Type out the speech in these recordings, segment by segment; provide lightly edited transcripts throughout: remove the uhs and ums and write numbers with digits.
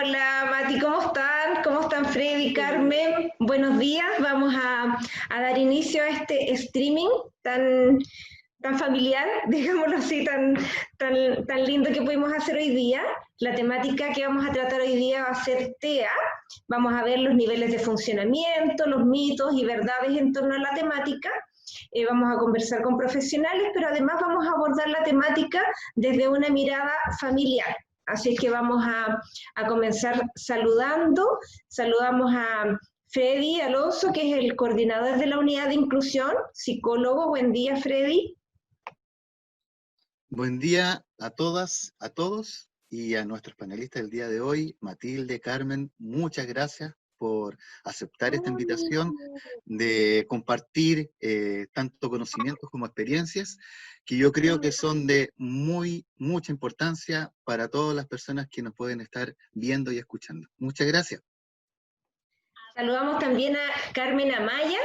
Hola Mati, ¿cómo están? ¿Cómo están Freddy, Carmen? Buenos días, vamos a dar inicio a este streaming tan familiar, digámoslo así, tan lindo que pudimos hacer hoy día. La temática que vamos a tratar hoy día va a ser TEA. Vamos a ver los niveles de funcionamiento, los mitos y verdades en torno a la temática. Vamos a conversar con profesionales, pero además vamos a abordar la temática desde una mirada familiar. Así es que vamos a comenzar saludando. Saludamos a Freddy Alonso, que es el coordinador de la unidad de inclusión, psicólogo. Buen día, Freddy. Buen día a todas, a todos y a nuestros panelistas del día de hoy. Matilde, Carmen, muchas gracias por aceptar esta invitación de compartir tanto conocimientos como experiencias que yo creo que son de mucha importancia para todas las personas que nos pueden estar viendo y escuchando. Muchas gracias. Saludamos también a Carmen Amaya,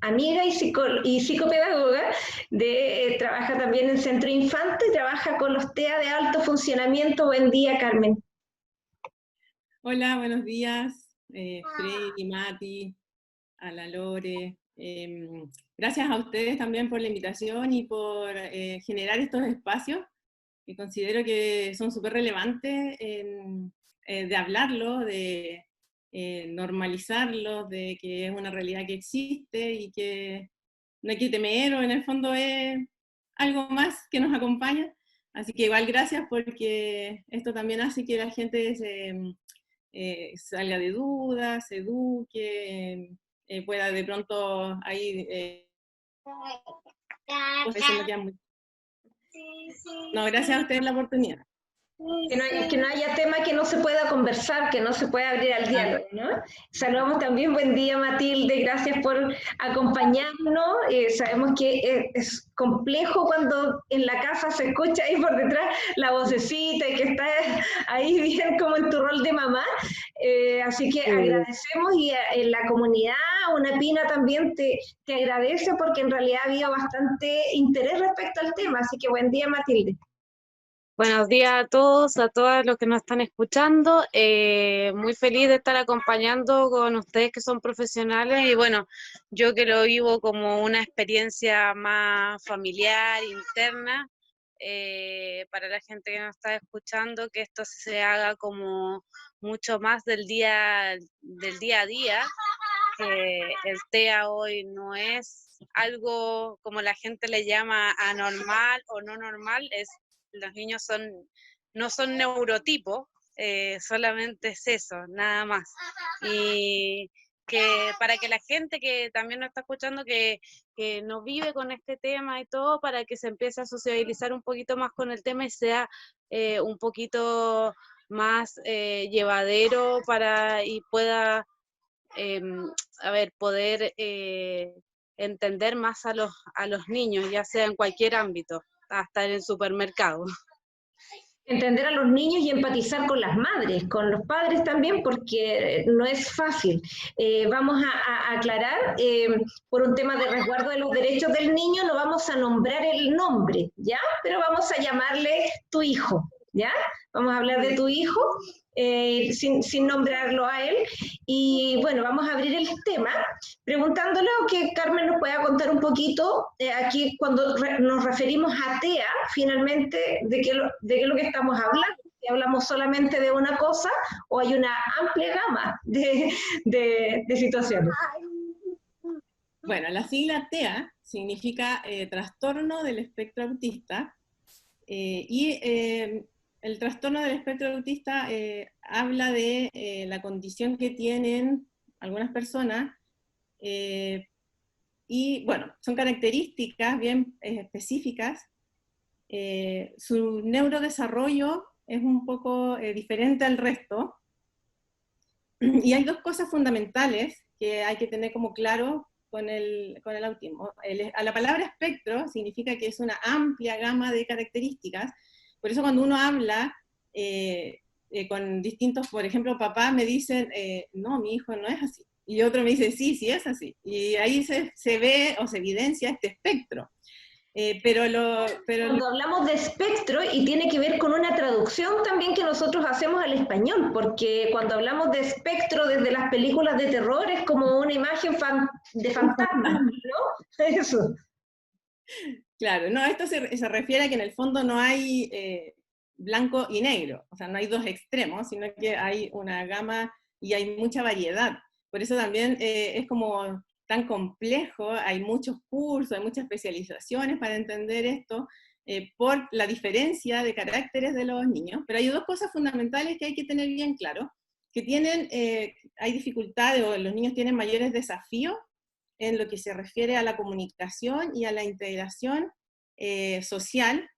amiga y psicopedagoga, trabaja también en Centro Infante, trabaja con los TEA de alto funcionamiento. Buen día, Carmen. Hola, buenos días, Freddy, Mati, a la Lore. Gracias a ustedes también por la invitación y por generar estos espacios que considero que son súper relevantes de hablarlo, de normalizarlo, de que es una realidad que existe y que no hay que temer, o en el fondo es algo más que nos acompaña. Así que igual gracias, porque esto también hace que la gente salga de dudas, se eduque, pueda de pronto ahí... No, gracias a ustedes la oportunidad. Que no haya tema que no se pueda conversar, que no se pueda abrir al diálogo, ¿no? Saludamos también, buen día Matilde, gracias por acompañarnos. Sabemos que es complejo cuando en la casa se escucha ahí por detrás la vocecita y que está ahí bien como en tu rol de mamá. Así que agradecemos, y en la comunidad, una Pina también te agradece, porque en realidad ha habido bastante interés respecto al tema. Así que buen día Matilde. Buenos días a todos, a todas los que nos están escuchando. Muy feliz de estar acompañando con ustedes que son profesionales, y bueno, yo que lo vivo como una experiencia más familiar, interna, para la gente que nos está escuchando, que esto se haga como mucho más del día a día, que el TEA hoy no es algo como la gente le llama anormal o no normal. Los niños no son neurotipos, solamente es eso, nada más. Y que para que la gente que también nos está escuchando, que no vive con este tema y todo, para que se empiece a sociabilizar un poquito más con el tema y sea un poquito más llevadero y pueda, poder entender más a los niños, ya sea en cualquier ámbito, hasta en el supermercado. Entender a los niños y empatizar con las madres, con los padres también, porque no es fácil. Vamos a aclarar, por un tema de resguardo de los derechos del niño, no vamos a nombrar el nombre, ¿ya? Pero vamos a llamarle tu hijo, ¿ya? Vamos a hablar de tu hijo, sin nombrarlo a él. Y bueno, vamos a abrir el tema preguntándole, o que Carmen nos pueda contar un poquito, aquí cuando nos referimos a TEA, finalmente, de qué es lo que estamos hablando. Si hablamos solamente de una cosa o hay una amplia gama de situaciones. Bueno, la sigla TEA significa trastorno del espectro autista, el trastorno del espectro autista habla de la condición que tienen algunas personas, y bueno, son características bien específicas. Su neurodesarrollo es un poco diferente al resto, y hay dos cosas fundamentales que hay que tener como claro con el autismo. A la palabra espectro significa que es una amplia gama de características. Por eso cuando uno habla con distintos, por ejemplo, papás me dicen, no, mi hijo no es así. Y otro me dice, sí, sí es así. Y ahí se ve o se evidencia este espectro. Cuando hablamos de espectro, y tiene que ver con una traducción también que nosotros hacemos al español, porque cuando hablamos de espectro desde las películas de terror es como una imagen de fantasma, ¿no? Eso. Claro, no, esto se refiere a que en el fondo no hay blanco y negro, o sea, no hay dos extremos, sino que hay una gama y hay mucha variedad. Por eso también es como tan complejo, hay muchos cursos, hay muchas especializaciones para entender esto, por la diferencia de caracteres de los niños, pero hay dos cosas fundamentales que hay que tener bien claro, que hay dificultades o los niños tienen mayores desafíos en lo que se refiere a la comunicación y a la integración social,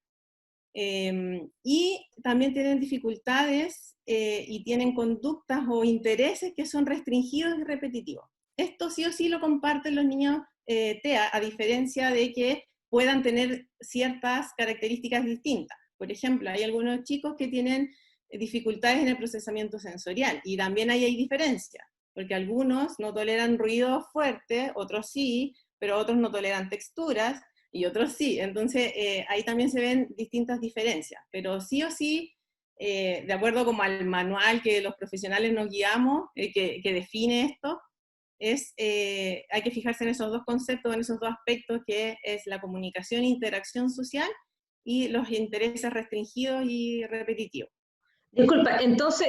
y también tienen dificultades y tienen conductas o intereses que son restringidos y repetitivos. Esto sí o sí lo comparten los niños TEA, a diferencia de que puedan tener ciertas características distintas. Por ejemplo, hay algunos chicos que tienen dificultades en el procesamiento sensorial, y también ahí hay diferencias, porque algunos no toleran ruido fuerte, otros sí, pero otros no toleran texturas, y otros sí. Entonces, ahí también se ven distintas diferencias, pero sí o sí, de acuerdo como al manual que los profesionales nos guiamos, que define esto, hay que fijarse en esos dos conceptos, en esos dos aspectos, que es la comunicación e interacción social, y los intereses restringidos y repetitivos. Disculpa, entonces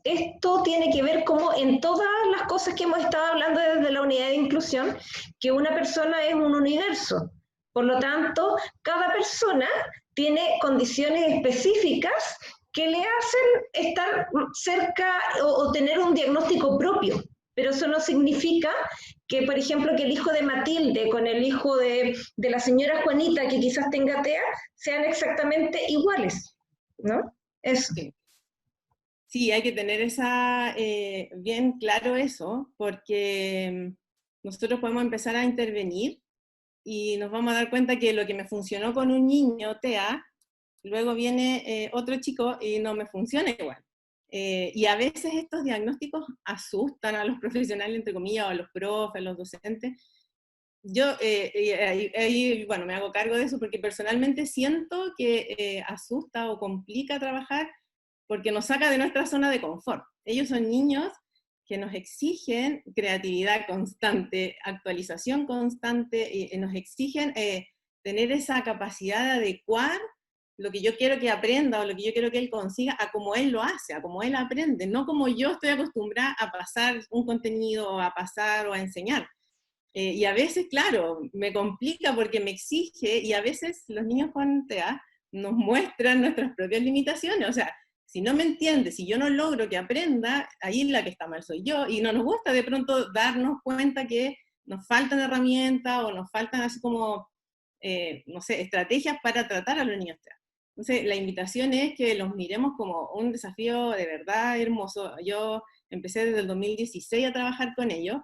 esto tiene que ver como en todas las cosas que hemos estado hablando desde la unidad de inclusión, que una persona es un universo. Por lo tanto, cada persona tiene condiciones específicas que le hacen estar cerca o tener un diagnóstico propio. Pero eso no significa que, por ejemplo, que el hijo de Matilde con el hijo de la señora Juanita, que quizás tenga TEA, sean exactamente iguales, ¿no? Eso. Sí, hay que tener bien claro eso, porque nosotros podemos empezar a intervenir y nos vamos a dar cuenta que lo que me funcionó con un niño TEA, luego viene otro chico y no me funciona igual. Y a veces estos diagnósticos asustan a los profesionales, entre comillas, o a los profes, a los docentes. Yo bueno, me hago cargo de eso porque personalmente siento que asusta o complica trabajar, porque nos saca de nuestra zona de confort. Ellos son niños que nos exigen creatividad constante, actualización constante, y nos exigen tener esa capacidad de adecuar lo que yo quiero que aprenda o lo que yo quiero que él consiga a como él lo hace, a como él aprende, no como yo estoy acostumbrada a pasar un contenido, o a pasar o a enseñar. Y a veces, claro, me complica porque me exige, y a veces los niños con TEA nos muestran nuestras propias limitaciones. O sea, si no me entiende, si yo no logro que aprenda, ahí la que está mal soy yo, y no nos gusta de pronto darnos cuenta que nos faltan herramientas o nos faltan así como, no sé, estrategias para tratar a los niños TEA. Entonces, la invitación es que los miremos como un desafío de verdad hermoso. Yo empecé desde el 2016 a trabajar con ellos,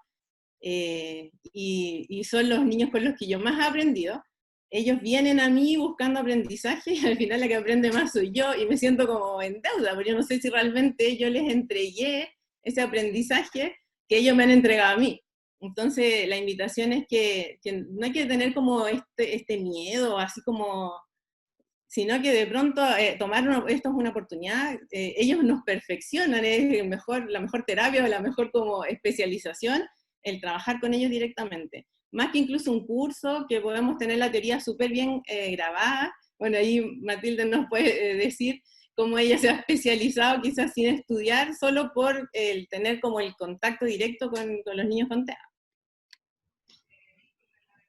y son los niños con los que yo más he aprendido. Ellos vienen a mí buscando aprendizaje, y al final la que aprende más soy yo, y me siento como en deuda, porque yo no sé si realmente yo les entregué ese aprendizaje que ellos me han entregado a mí. Entonces la invitación es que no hay que tener como este miedo, así como, sino que de pronto esto es una oportunidad. Ellos nos perfeccionan, es la mejor terapia o la mejor como especialización, el trabajar con ellos directamente. Más que incluso un curso, que podemos tener la teoría súper bien grabada. Bueno, ahí Matilde nos puede decir cómo ella se ha especializado quizás sin estudiar, solo por el tener como el contacto directo con los niños con TEA.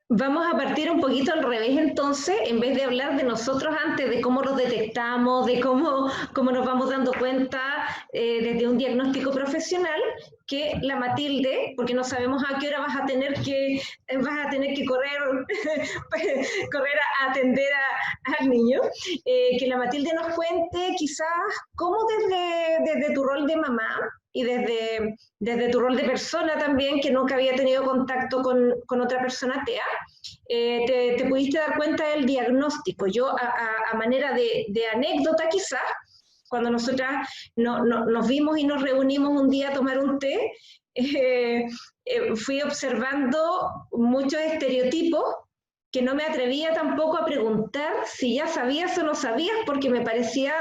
Vamos a partir un poquito al revés entonces, en vez de hablar de nosotros antes, de cómo los detectamos, de cómo nos vamos dando cuenta desde un diagnóstico profesional, que la Matilde, porque no sabemos a qué hora vas a tener que correr, correr a atender al niño, que la Matilde nos cuente quizás cómo desde tu rol de mamá, y desde tu rol de persona también, que nunca había tenido contacto con otra persona TEA, te pudiste dar cuenta del diagnóstico. Yo, a manera de anécdota quizás, cuando nosotras nos vimos y nos reunimos un día a tomar un té, fui observando muchos estereotipos que no me atrevía tampoco a preguntar si ya sabías o no sabías, porque me parecía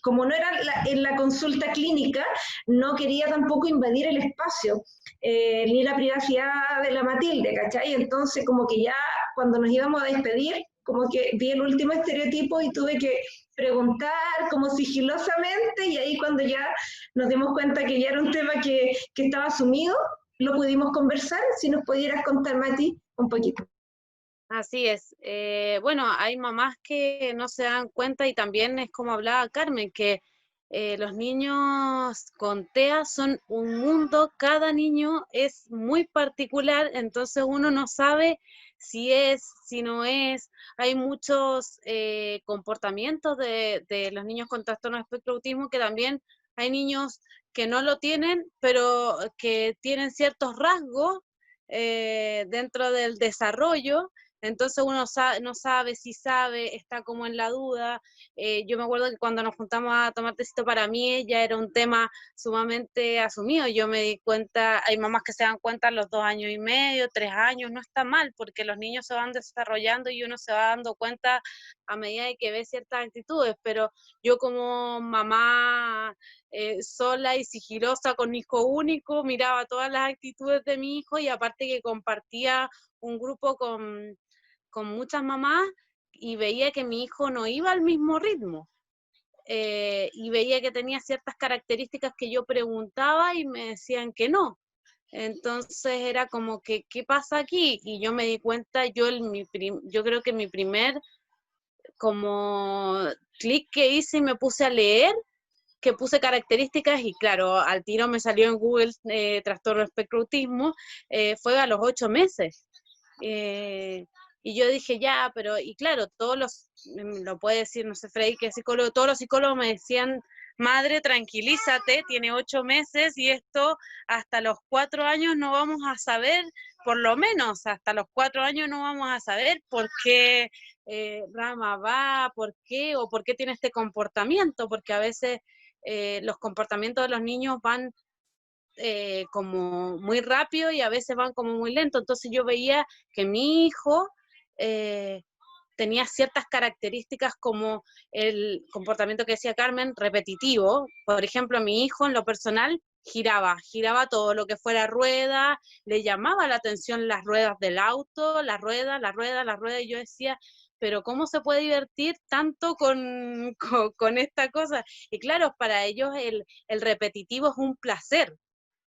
como no era en la consulta clínica, no quería tampoco invadir el espacio, ni la privacidad de la Matilde, ¿cachai? Entonces como que ya cuando nos íbamos a despedir, como que vi el último estereotipo y tuve que preguntar como sigilosamente, y ahí cuando ya nos dimos cuenta que ya era un tema que estaba asumido, lo pudimos conversar. Si nos pudieras contar, Mati, un poquito. Así es. Bueno, hay mamás que no se dan cuenta y también es como hablaba Carmen, que los niños con TEA son un mundo, cada niño es muy particular, entonces uno no sabe si es, si no es. Hay muchos comportamientos de los niños con trastorno de espectro de autismo que también hay niños que no lo tienen, pero que tienen ciertos rasgos dentro del desarrollo. Entonces uno no sabe si sabe, está como en la duda. Yo me acuerdo que cuando nos juntamos a tomar tecito para mí ya era un tema sumamente asumido. Yo me di cuenta, hay mamás que se dan cuenta a los 2 años y medio, 3 años, no está mal, porque los niños se van desarrollando y uno se va dando cuenta a medida de que ve ciertas actitudes, pero yo como mamá sola y sigilosa con hijo único, miraba todas las actitudes de mi hijo y aparte que compartía un grupo con muchas mamás y veía que mi hijo no iba al mismo ritmo. Y veía que tenía ciertas características que yo preguntaba y me decían que no. Entonces era como que, ¿qué pasa aquí? Y yo me di cuenta, yo creo que mi primer como clic que hice y me puse a leer, que puse características y claro, al tiro me salió en Google trastorno de espectro autismo, fue a los 8 meses. Y yo dije, ya, pero, y claro, lo puede decir, no sé, Freddy, que es psicólogo, todos los psicólogos me decían, madre, tranquilízate, tiene 8 meses y esto hasta los 4 años no vamos a saber, por lo menos hasta los 4 años no vamos a saber por qué Rama va, por qué, o por qué tiene este comportamiento, porque a veces los comportamientos de los niños van como muy rápido y a veces van como muy lento. Entonces yo veía que mi hijo tenía ciertas características como el comportamiento que decía Carmen, repetitivo. Por ejemplo, mi hijo en lo personal giraba todo lo que fuera rueda, le llamaba la atención las ruedas del auto, la rueda, y yo decía, pero ¿cómo se puede divertir tanto con esta cosa? Y claro, para ellos el repetitivo es un placer,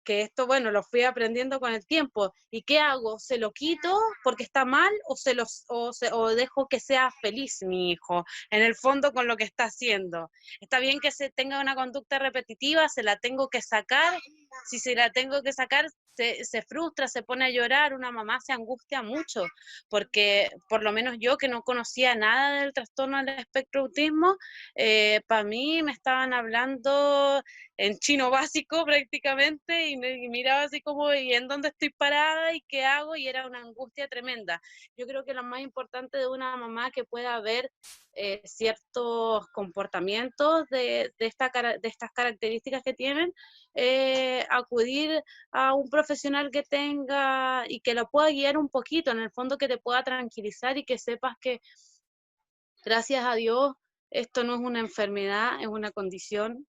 que esto, bueno, lo fui aprendiendo con el tiempo. ¿Y qué hago? ¿Se lo quito porque está mal o dejo que sea feliz mi hijo, en el fondo, con lo que está haciendo? Está bien que se tenga una conducta repetitiva, se la tengo que sacar. Si se la tengo que sacar, se frustra, se pone a llorar, una mamá se angustia mucho, porque por lo menos yo que no conocía nada del trastorno del espectro autismo, para mí me estaban hablando en chino básico prácticamente y miraba así como, ¿y en dónde estoy parada y qué hago? Y era una angustia tremenda. Yo creo que lo más importante de una mamá que pueda ver ciertos comportamientos de estas características que tienen, acudir a un profesional que tenga y que lo pueda guiar un poquito, en el fondo que te pueda tranquilizar y que sepas que gracias a Dios esto no es una enfermedad, es una condición.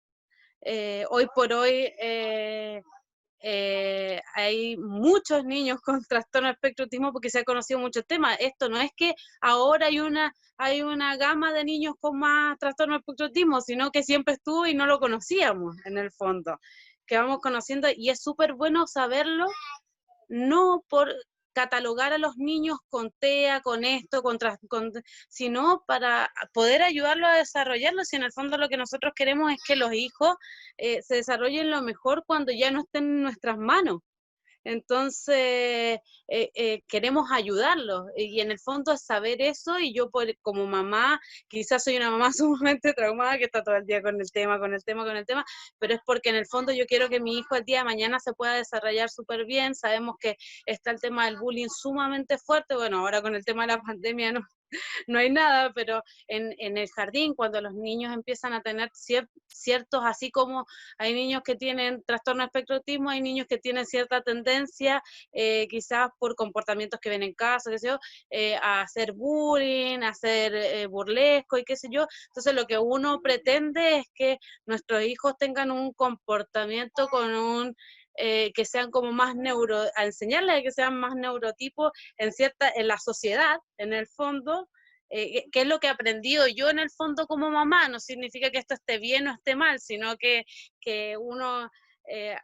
Hoy por hoy hay muchos niños con trastorno de espectro autismo porque se ha conocido muchos temas. Esto no es que ahora hay una gama de niños con más trastorno de espectro autismo, sino que siempre estuvo y no lo conocíamos en el fondo, que vamos conociendo y es súper bueno saberlo, no por catalogar a los niños con TEA, con esto, sino para poder ayudarlos a desarrollarlos, y en el fondo lo que nosotros queremos es que los hijos se desarrollen lo mejor cuando ya no estén en nuestras manos. Entonces, queremos ayudarlos y en el fondo es saber eso, y yo como mamá, quizás soy una mamá sumamente traumada que está todo el día con el tema, pero es porque en el fondo yo quiero que mi hijo el día de mañana se pueda desarrollar súper bien. Sabemos que está el tema del bullying sumamente fuerte, bueno, ahora con el tema de la pandemia no, no hay nada, pero en el jardín, cuando los niños empiezan a tener ciertos, así como hay niños que tienen trastorno de espectro autismo, hay niños que tienen cierta tendencia, quizás por comportamientos que ven en casa, qué sé yo, a hacer bullying, a hacer burlesco y qué sé yo. Entonces lo que uno pretende es que nuestros hijos tengan un comportamiento con un que sean como más a enseñarles a que sean más neurotipos en la sociedad, en el fondo, que es lo que he aprendido yo en el fondo como mamá. No significa que esto esté bien o esté mal, sino que uno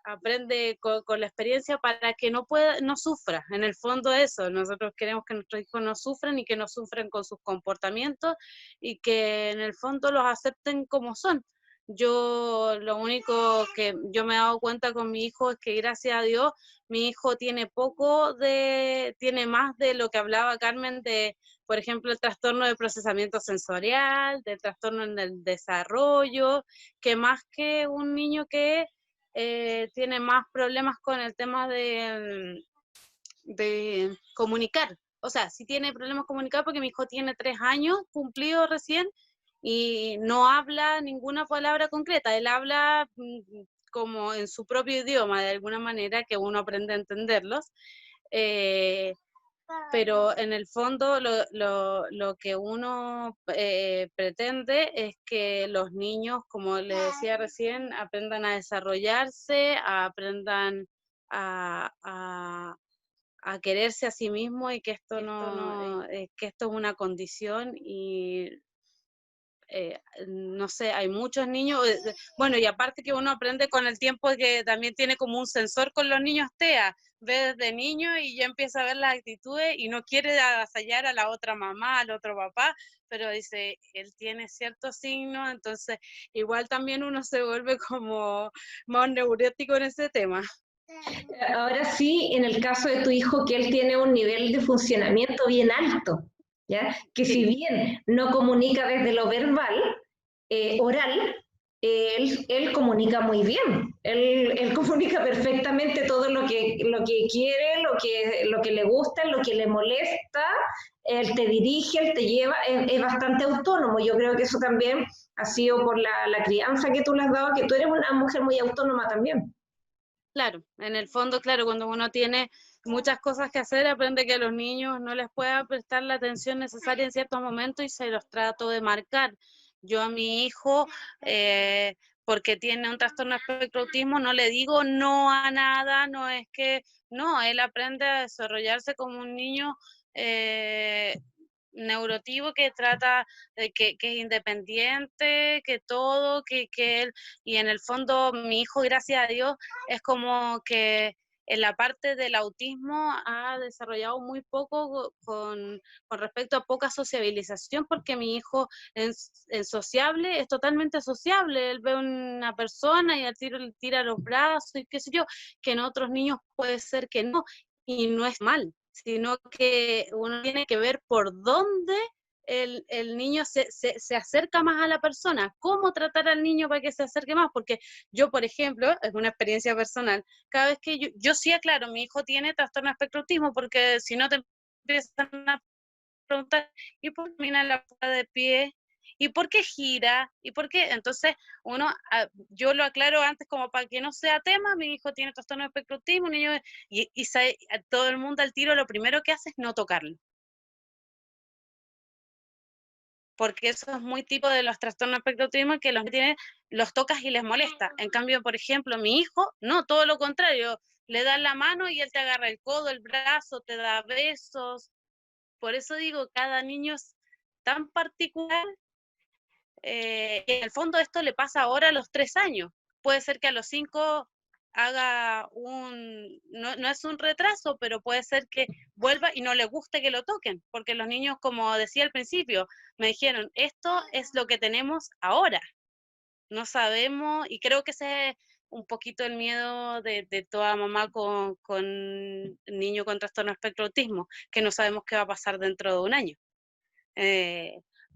aprende con la experiencia para que no sufra. En el fondo eso, nosotros queremos que nuestros hijos no sufran y que no sufran con sus comportamientos y que en el fondo los acepten como son. Yo lo único que yo me he dado cuenta con mi hijo es que gracias a Dios mi hijo tiene tiene más de lo que hablaba Carmen de, por ejemplo, el trastorno de procesamiento sensorial, del trastorno en el desarrollo, que más que un niño que tiene más problemas con el tema de comunicar. O sea, sí tiene problemas comunicar porque mi hijo tiene 3 años cumplido recién y no habla ninguna palabra concreta. Él habla como en su propio idioma, de alguna manera, que uno aprende a entenderlos. Pero en el fondo lo que uno pretende es que los niños, como les decía recién, aprendan a desarrollarse, aprendan a quererse a sí mismos y que que esto es una condición y no sé, hay muchos niños, bueno, y aparte que uno aprende con el tiempo que también tiene como un sensor con los niños TEA, ve desde niño y ya empieza a ver las actitudes y no quiere avasallar a la otra mamá, al otro papá, pero dice, él tiene ciertos signos, entonces igual también uno se vuelve como más neurótico en ese tema. Ahora sí, en el caso de tu hijo, que él tiene un nivel de funcionamiento bien alto, ¿ya? Que si bien no comunica desde lo verbal, oral, él comunica muy bien. Él comunica perfectamente todo lo que quiere, lo que le gusta, lo que le molesta. Él te dirige, él te lleva, es bastante autónomo. Yo creo que eso también ha sido por la crianza que tú le has dado, que tú eres una mujer muy autónoma también. Claro, en el fondo, claro, cuando uno tiene muchas cosas que hacer, aprende que a los niños no les pueda prestar la atención necesaria en ciertos momentos y se los trato de marcar. Yo a mi hijo, porque tiene un trastorno de espectro autismo, no le digo no a nada, no es que, no, él aprende a desarrollarse como un niño neurotivo que trata de que es independiente, que todo, que él, y en el fondo mi hijo, gracias a Dios, es como que en la parte del autismo ha desarrollado muy poco con respecto a poca sociabilización, porque mi hijo en sociable es totalmente sociable, él ve una persona y al tiro le tira los brazos y qué sé yo, que en otros niños puede ser que no, y no es mal, sino que uno tiene que ver por dónde el niño se acerca más a la persona, cómo tratar al niño para que se acerque más, porque yo, por ejemplo, es una experiencia personal, cada vez que yo sí aclaro, mi hijo tiene trastorno de espectro autismo, porque si no te empiezan a preguntar, ¿y por qué camina la punta de pie? ¿Y por qué gira? ¿Y por qué? Entonces, yo lo aclaro antes como para que no sea tema, mi hijo tiene trastorno de espectro autismo, un niño, y todo el mundo al tiro lo primero que hace es no tocarlo. Porque eso es muy tipo de los trastornos de espectro autismo que los tocas y les molesta. En cambio, por ejemplo, mi hijo, no, todo lo contrario, le das la mano y él te agarra el codo, el brazo, te da besos. Por eso digo, cada niño es tan particular. Y en el fondo esto le pasa ahora a los 3 años. Puede ser que a los 5 haga no es un retraso, pero puede ser que vuelva y no le guste que lo toquen, porque los niños, como decía al principio, me dijeron, esto es lo que tenemos ahora, no sabemos, y creo que ese es un poquito el miedo de toda mamá con niño con trastorno de espectro autismo, que no sabemos qué va a pasar dentro de un año.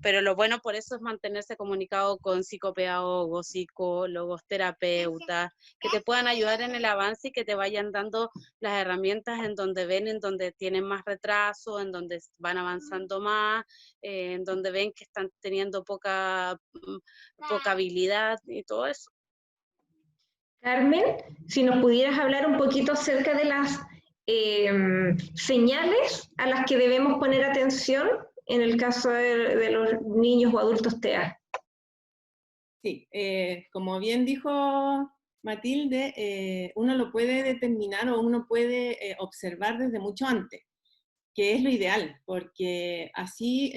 pero lo bueno por eso es mantenerse comunicado con psicopedagogos, psicólogos, terapeutas, que te puedan ayudar en el avance y que te vayan dando las herramientas en donde ven, en donde tienen más retraso, en donde van avanzando más, en donde ven que están teniendo poca habilidad y todo eso. Carmen, si nos pudieras hablar un poquito acerca de las señales a las que debemos poner atención en el caso de los niños o adultos TEA. Sí, como bien dijo Matilde, uno lo puede determinar o uno puede observar desde mucho antes, que es lo ideal, porque así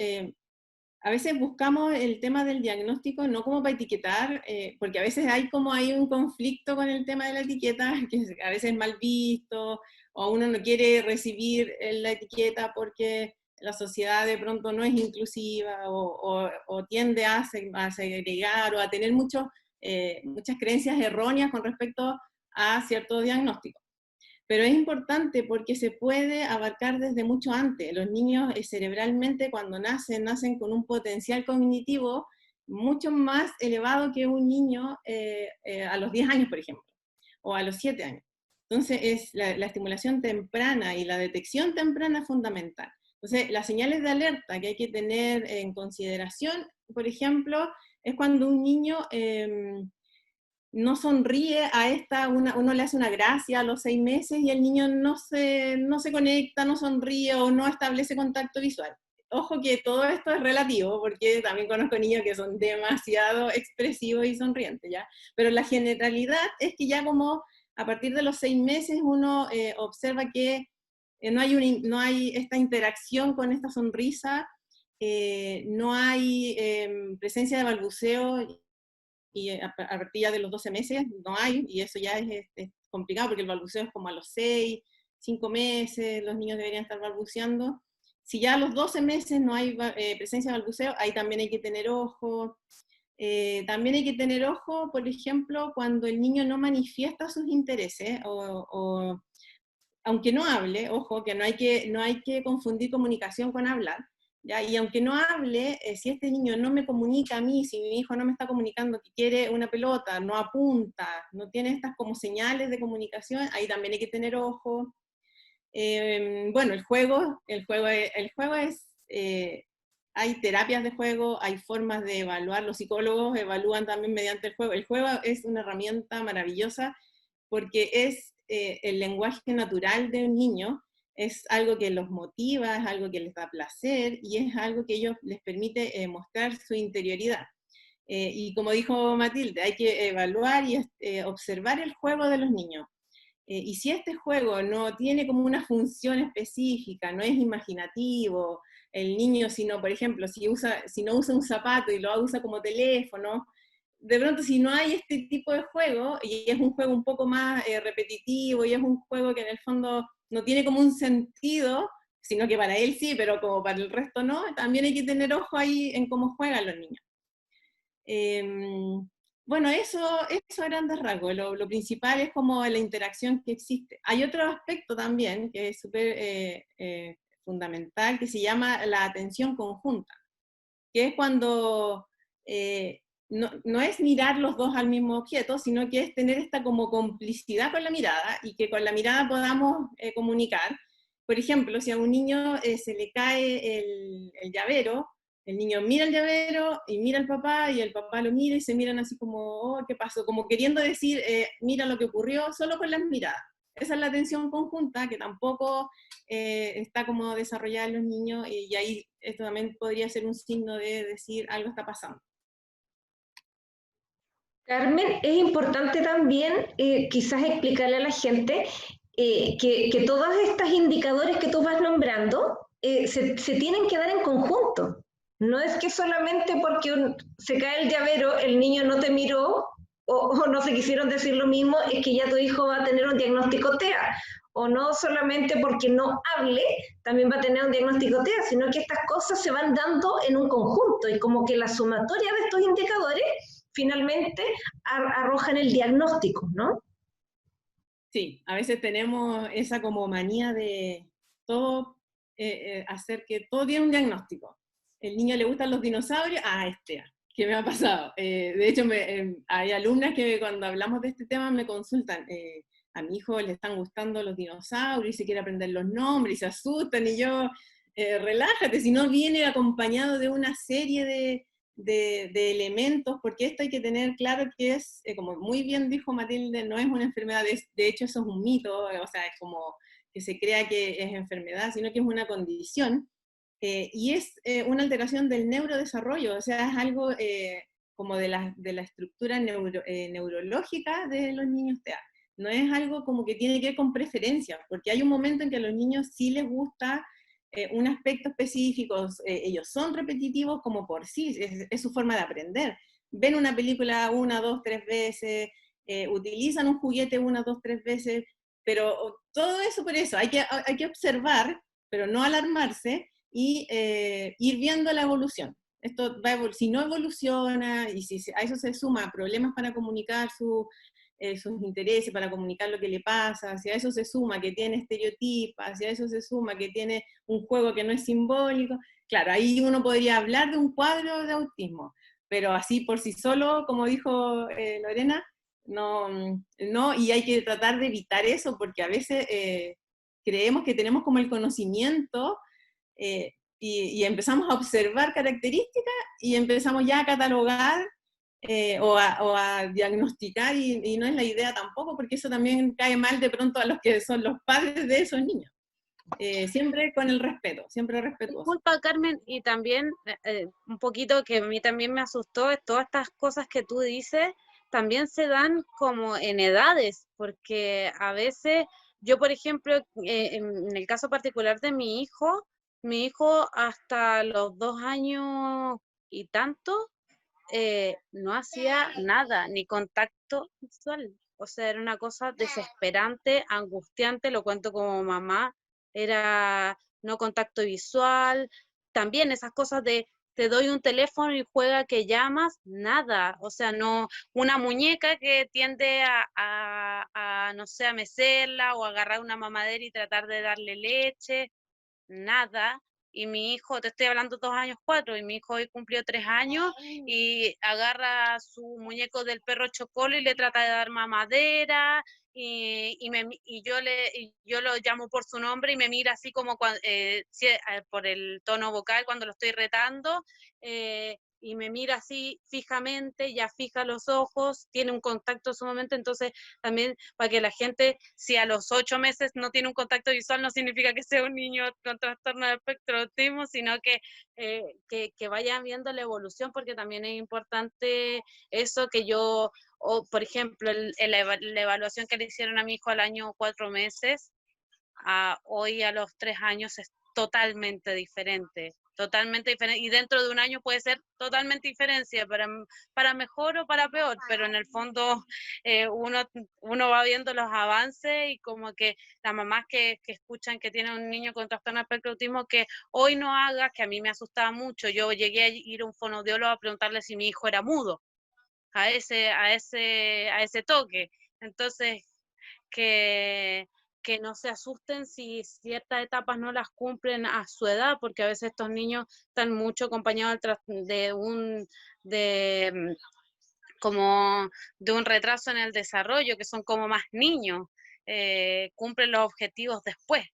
a veces buscamos el tema del diagnóstico no como para etiquetar, porque a veces hay un conflicto con el tema de la etiqueta, que a veces es mal visto, o uno no quiere recibir la etiqueta porque la sociedad de pronto no es inclusiva, o tiende a segregar, o a tener muchas creencias erróneas con respecto a ciertos diagnósticos. Pero es importante porque se puede abarcar desde mucho antes. Los niños cerebralmente cuando nacen con un potencial cognitivo mucho más elevado que un niño a los 10 años, por ejemplo, o a los 7 años. Entonces la estimulación temprana y la detección temprana es fundamental. Entonces las señales de alerta que hay que tener en consideración, por ejemplo, es cuando un niño no sonríe uno le hace una gracia a los 6 meses y el niño no se conecta, no sonríe o no establece contacto visual. Ojo que todo esto es relativo, porque también conozco niños que son demasiado expresivos y sonrientes, ¿ya? Pero la generalidad es que ya como a partir de los 6 meses uno observa que no hay esta interacción con esta sonrisa, no hay presencia de balbuceo, y a partir ya de los 12 meses no hay, y eso ya es complicado, porque el balbuceo es como a los 6, 5 meses, los niños deberían estar balbuceando. Si ya a los 12 meses no hay presencia de balbuceo, ahí también hay que tener ojo. También hay que tener ojo, por ejemplo, cuando el niño no manifiesta sus intereses, o aunque no hable, ojo, que no hay que confundir comunicación con hablar, ¿ya? Y aunque no hable, si este niño no me comunica a mí, si mi hijo no me está comunicando que quiere una pelota, no apunta, no tiene estas como señales de comunicación, ahí también hay que tener ojo. Bueno, el juego es, hay terapias de juego, hay formas de evaluar, los psicólogos evalúan también mediante el juego. El juego es una herramienta maravillosa porque es el lenguaje natural de un niño, es algo que los motiva, es algo que les da placer y es algo que ellos les permite mostrar su interioridad. Y como dijo Matilde, hay que evaluar y observar el juego de los niños. Y si este juego no tiene como una función específica, no es imaginativo, el niño, por ejemplo, si no usa un zapato y lo usa como teléfono, de pronto si no hay este tipo de juego, y es un juego un poco más repetitivo, y es un juego que en el fondo no tiene como un sentido, sino que para él sí, pero como para el resto no, también hay que tener ojo ahí en cómo juegan los niños. Bueno, eso a grandes rasgos. Lo principal es como la interacción que existe. Hay otro aspecto también que es súper fundamental, que se llama la atención conjunta, que es cuando no es mirar los dos al mismo objeto, sino que es tener esta como complicidad con la mirada, y que con la mirada podamos comunicar. Por ejemplo, si a un niño se le cae el llavero, el niño mira el llavero y mira al papá, y el papá lo mira y se miran así como, oh, ¿qué pasó? Como queriendo decir, mira lo que ocurrió, solo con las miradas. Esa es la atención conjunta, que tampoco está como desarrollada en los niños, y ahí esto también podría ser un signo de decir algo está pasando. Carmen, es importante también quizás explicarle a la gente que todos estos indicadores que tú vas nombrando se tienen que dar en conjunto. No es que solamente porque se cae el llavero, el niño no te miró o no se quisieron decir lo mismo, es que ya tu hijo va a tener un diagnóstico TEA. O no solamente porque no hable, también va a tener un diagnóstico TEA, sino que estas cosas se van dando en un conjunto, y como que la sumatoria de estos indicadores finalmente arrojan el diagnóstico, ¿no? Sí, a veces tenemos esa como manía de todo, hacer que todo tiene un diagnóstico. el niño le gustan los dinosaurios, ¿qué me ha pasado? De hecho, hay alumnas que cuando hablamos de este tema me consultan, a mi hijo le están gustando los dinosaurios y se quiere aprender los nombres y se asustan, y yo, relájate, si no viene acompañado de una serie de elementos, porque esto hay que tener claro que es, como muy bien dijo Matilde, no es una enfermedad, de hecho eso es un mito, o sea, es como que se crea que es enfermedad, sino que es una condición, y es una alteración del neurodesarrollo, o sea, es algo como de la estructura neurológica de los niños TEA. No es algo como que tiene que ver con preferencias, porque hay un momento en que a los niños sí les gusta un aspecto específico, ellos son repetitivos como por sí, es su forma de aprender. Ven una película 1, 2, 3 veces, utilizan un juguete 1, 2, 3 veces, pero todo eso por eso, hay que observar, pero no alarmarse, y ir viendo la evolución. Esto si no evoluciona, y si a eso se suma problemas para comunicar sus intereses, para comunicar lo que le pasa, si a eso se suma que tiene estereotipas, si a eso se suma que tiene un juego que no es simbólico, claro, ahí uno podría hablar de un cuadro de autismo, pero así por sí solo, como dijo Lorena, no, y hay que tratar de evitar eso, porque a veces creemos que tenemos como el conocimiento, y empezamos a observar características y empezamos ya a catalogar o a diagnosticar, y no es la idea tampoco, porque eso también cae mal de pronto a los que son los padres de esos niños. Siempre con el respeto, siempre respetuoso. Disculpa, Carmen, y también un poquito que a mí también me asustó, es todas estas cosas que tú dices, también se dan como en edades, porque a veces, yo por ejemplo, en el caso particular de mi hijo hasta los 2 años y tanto, no hacía nada, ni contacto visual. O sea, era una cosa desesperante, angustiante, lo cuento como mamá, era no contacto visual, también esas cosas de te doy un teléfono y juega que llamas, nada, o sea, no, una muñeca que tiende no sé, a mecerla o agarrar una mamadera y tratar de darle leche, nada. Y mi hijo, te estoy hablando 2 años, 4, y mi hijo hoy cumplió 3 años y agarra su muñeco del perro Chocolo y le trata de dar mamadera, y yo lo llamo por su nombre y me mira así como por el tono vocal cuando lo estoy retando, y me mira así fijamente, ya fija los ojos, tiene un contacto en su momento. Entonces también para que la gente, si a los 8 meses no tiene un contacto visual, no significa que sea un niño con trastorno de espectro de autismo, sino que vayan viendo la evolución, porque también es importante eso que yo, por ejemplo, la evaluación que le hicieron a mi hijo al año 4 meses, hoy a los 3 años es totalmente diferente, y dentro de un año puede ser totalmente diferente, para mejor o para peor, pero en el fondo uno va viendo los avances, y como que las mamás que escuchan que tienen un niño con trastorno de espectro de autismo, que hoy no haga, que a mí me asustaba mucho, yo llegué a ir a un fonoaudiólogo a preguntarle si mi hijo era mudo, a ese toque. Entonces, que no se asusten si ciertas etapas no las cumplen a su edad, porque a veces estos niños están mucho acompañados como de un retraso en el desarrollo, que son como más niños, cumplen los objetivos después.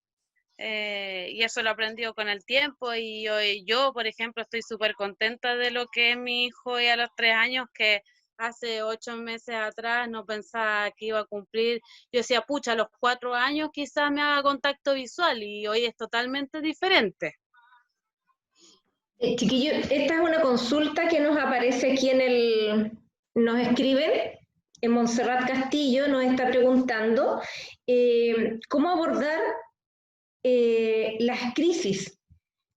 Y eso lo he aprendido con el tiempo, y yo, por ejemplo, estoy súper contenta de lo que es mi hijo, y a los 3 años, que hace 8 meses atrás no pensaba que iba a cumplir. Yo decía, pucha, a los 4 años quizás me haga contacto visual, y hoy es totalmente diferente. Chiquillos, esta es una consulta que nos aparece aquí nos escriben, en Montserrat Castillo nos está preguntando cómo abordar las crisis,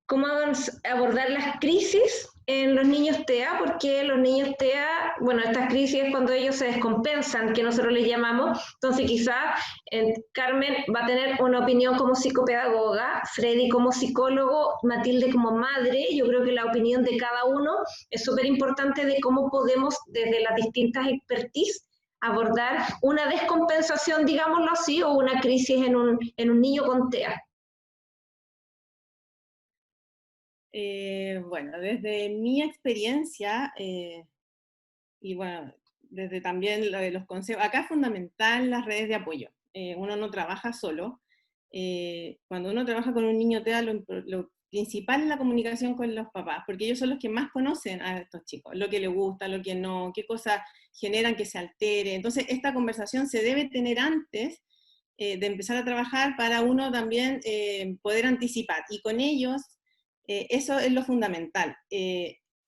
cómo abordar las crisis en los niños TEA, porque los niños TEA, bueno, estas crisis es cuando ellos se descompensan, que nosotros les llamamos. Entonces quizás Carmen va a tener una opinión como psicopedagoga, Freddy como psicólogo, Matilde como madre. Yo creo que la opinión de cada uno es súper importante de cómo podemos, desde las distintas expertise, abordar una descompensación, digámoslo así, o una crisis en un niño con TEA. Bueno, desde mi experiencia, y bueno, desde también lo de los consejos, acá es fundamental las redes de apoyo. Uno no trabaja solo. Cuando uno trabaja con un niño TEA, lo principal es la comunicación con los papás, porque ellos son los que más conocen a estos chicos, lo que les gusta, lo que no, qué cosas generan que se altere. Entonces, esta conversación se debe tener antes de empezar a trabajar para uno también poder anticipar. Y con ellos, eso es lo fundamental.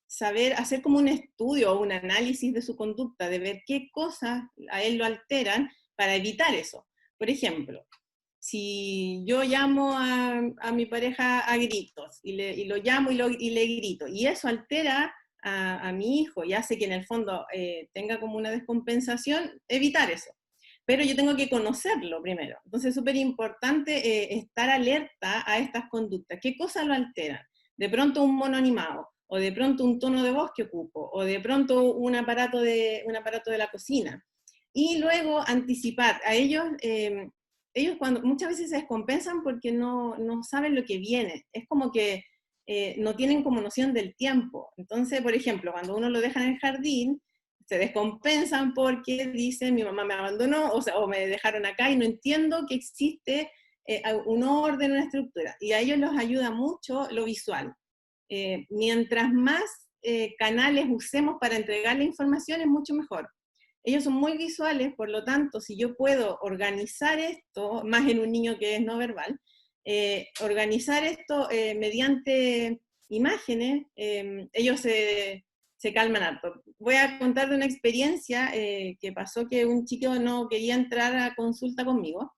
Saber hacer como un estudio o un análisis de su conducta, de ver qué cosas a él lo alteran para evitar eso. Por ejemplo, si yo llamo a mi pareja a gritos, y lo llamo y le grito, y eso altera a mi hijo y hace que en el fondo tenga como una descompensación, evitar eso. Pero yo tengo que conocerlo primero. Entonces es súper importante estar alerta a estas conductas. ¿Qué cosas lo alteran? De pronto un mono animado, o de pronto un tono de voz que ocupo, o de pronto un aparato de la cocina. Y luego anticipar. A ellos cuando muchas veces se descompensan porque no saben lo que viene. Es como que no tienen como noción del tiempo. Entonces, por ejemplo, cuando uno lo deja en el jardín, se descompensan porque dicen, mi mamá me abandonó, o me dejaron acá y no entiendo que existe un orden, una estructura. Y a ellos los ayuda mucho lo visual. Mientras más canales usemos para entregar la información, es mucho mejor. Ellos son muy visuales, por lo tanto, si yo puedo organizar esto, más en un niño que es no verbal, organizar esto mediante imágenes, ellos se calman harto. Voy a contar de una experiencia que pasó, que un chico no quería entrar a consulta conmigo,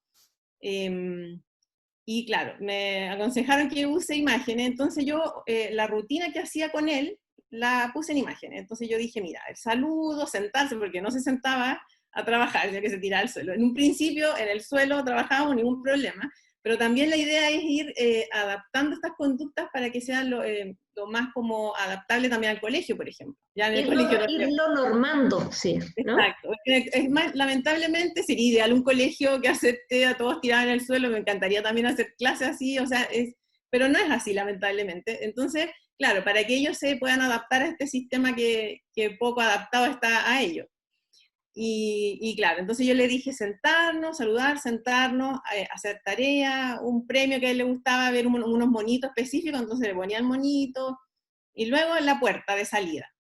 y claro, me aconsejaron que use imágenes, entonces yo la rutina que hacía con él, la puse en imágenes. Entonces yo dije, mira, el saludo, sentarse, porque no se sentaba a trabajar, ya que se tiraba al suelo. En un principio, en el suelo trabajábamos, ningún problema, pero también la idea es ir adaptando estas conductas para que sean lo más como adaptable también al colegio, por ejemplo. Ya en el colegio irlo normando, sí, ¿no? Exacto. Es más, lamentablemente sería ideal un colegio que acepte a todos tirados en el suelo, me encantaría también hacer clases así, o sea, pero no es así, lamentablemente. Entonces, claro, para que ellos se puedan adaptar a este sistema que poco adaptado está a ellos. Y claro, entonces yo le dije sentarnos, saludar, sentarnos, hacer tarea, un premio que a él le gustaba, ver unos monitos específicos, entonces le ponía el monito, y luego en la puerta de salida.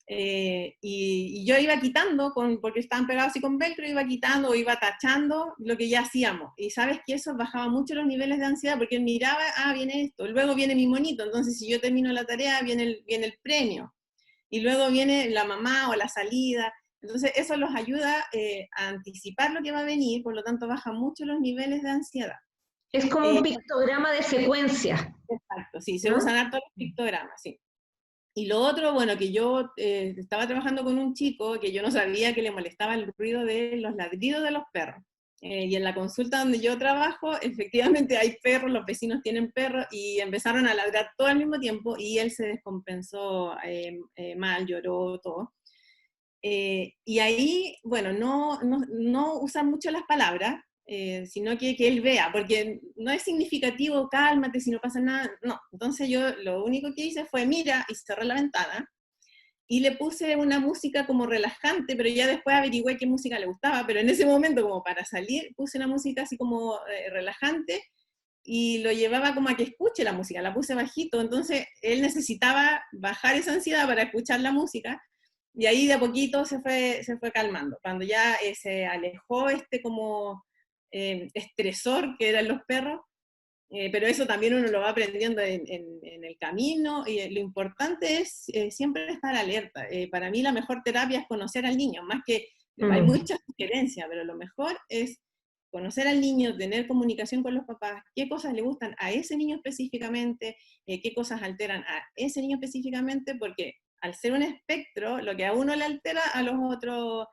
Y yo iba quitando, porque estaban pegados así con velcro, iba quitando o iba tachando lo que ya hacíamos. Y sabes que eso bajaba mucho los niveles de ansiedad, porque él miraba, viene esto, luego viene mi monito, entonces si yo termino la tarea, viene el premio. Y luego viene la mamá o la salida. Entonces eso los ayuda a anticipar lo que va a venir, por lo tanto baja mucho los niveles de ansiedad. Es como un pictograma de secuencia. Exacto, sí, se usan harto los pictogramas, sí. Y lo otro, bueno, que yo estaba trabajando con un chico que yo no sabía que le molestaba el ruido de los ladridos de los perros. Y en la consulta donde yo trabajo, efectivamente hay perros, los vecinos tienen perros, y empezaron a ladrar todo al mismo tiempo, y él se descompensó mal, lloró, todo. Y ahí, bueno, no usan mucho las palabras, sino que él vea, porque no es significativo, cálmate, si no pasa nada, no. Entonces yo lo único que hice fue mira, y cerré la ventana, y le puse una música como relajante, pero ya después averigüé qué música le gustaba, pero en ese momento, como para salir, puse una música así como relajante, y lo llevaba como a que escuche la música, la puse bajito, entonces él necesitaba bajar esa ansiedad para escuchar la música, y ahí de a poquito se fue calmando. Cuando ya se alejó como estresor que eran los perros, pero eso también uno lo va aprendiendo en el camino, y lo importante es siempre estar alerta. Para mí la mejor terapia es conocer al niño, más que hay muchas sugerencias, pero lo mejor es conocer al niño, tener comunicación con los papás, qué cosas le gustan a ese niño específicamente, qué cosas alteran a ese niño específicamente, porque al ser un espectro, lo que a uno le altera, a los otros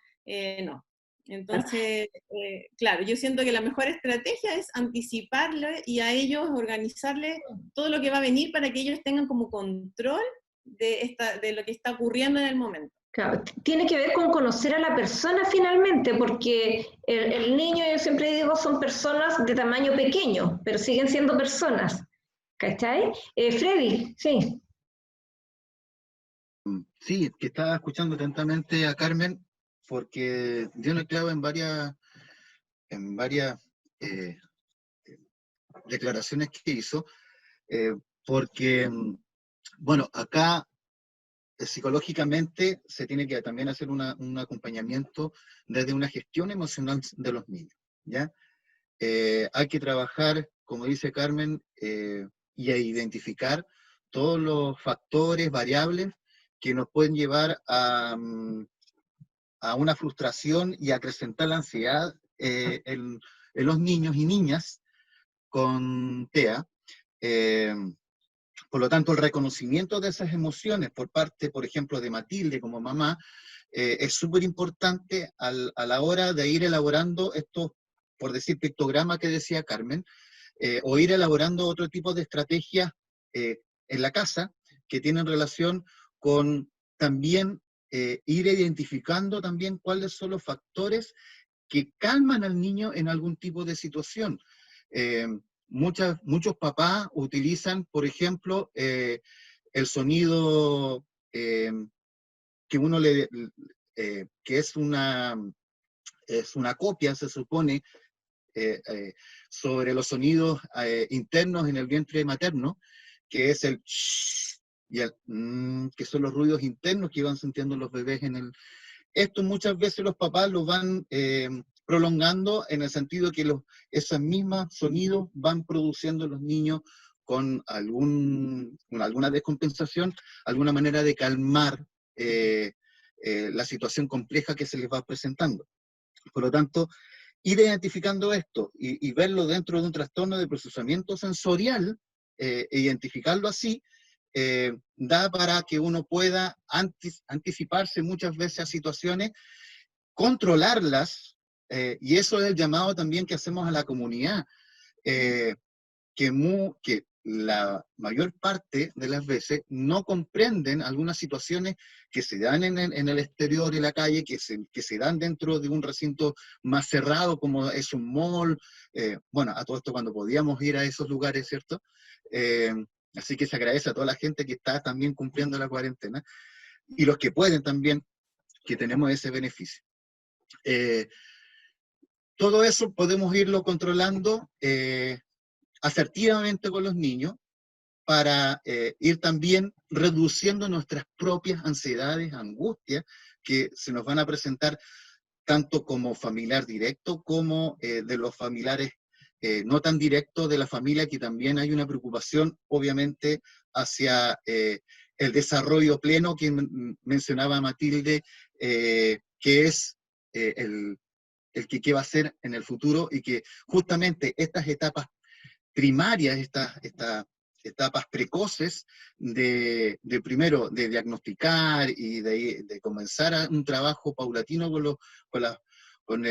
no. Entonces, claro, yo siento que la mejor estrategia es anticiparle y a ellos organizarle todo lo que va a venir para que ellos tengan como control de lo que está ocurriendo en el momento. Claro, tiene que ver con conocer a la persona finalmente, porque el niño, yo siempre digo, son personas de tamaño pequeño, pero siguen siendo personas. ¿cachai? Freddy, sí. Sí, que estaba escuchando atentamente a Carmen porque dio una clave en varias eh, declaraciones que hizo, eh, porque, bueno, acá psicológicamente se tiene que también hacer un acompañamiento desde una gestión emocional de los niños, ¿ya? Hay que trabajar, como dice Carmen, y a identificar todos los factores, variables que nos pueden llevar a una frustración y a acrecentar la ansiedad en los niños y niñas con TEA. Eh, por lo tanto, el reconocimiento de esas emociones por parte, por ejemplo, de Matilde como mamá, es súper importante a la hora de ir elaborando estos, por decir, pictogramas que decía Carmen, o ir elaborando otro tipo de estrategias en la casa que tienen relación con también ir identificando también cuáles son los factores que calman al niño en algún tipo de situación. Eh, muchos papás utilizan, por ejemplo, el sonido que uno que es una copia, se supone, eh, eh, sobre los sonidos internos en el vientre materno, que es el shh y el que son los ruidos internos que van sintiendo los bebés en el... Esto muchas veces los papás lo van prolongando en el sentido que esos mismos sonidos van produciendo los niños con alguna descompensación, alguna manera de calmar la situación compleja que se les va presentando. Por lo tanto, ir identificando esto y verlo dentro de un trastorno de procesamiento sensorial, identificarlo así, da para que uno pueda anticiparse muchas veces a situaciones, controlarlas, y eso es el llamado también que hacemos a la comunidad, eh, que la mayor parte de las veces no comprenden algunas situaciones que se dan en el exterior de la calle, que se dan dentro de un recinto más cerrado como es un mall, bueno, a todo esto cuando podíamos ir a esos lugares, ¿cierto? Eh, Así que se agradece a toda la gente que está también cumpliendo la cuarentena y los que pueden también, que tenemos ese beneficio. Todo eso podemos irlo controlando asertivamente con los niños, para ir también reduciendo nuestras propias ansiedades, angustias, que se nos van a presentar tanto como familiar directo como de los familiares no tan directos de la familia, que también hay una preocupación, obviamente, hacia el desarrollo pleno que mencionaba Matilde, que es qué va a ser en el futuro, y que justamente estas etapas primarias, estas etapas precoces primero de diagnosticar y de comenzar un trabajo paulatino con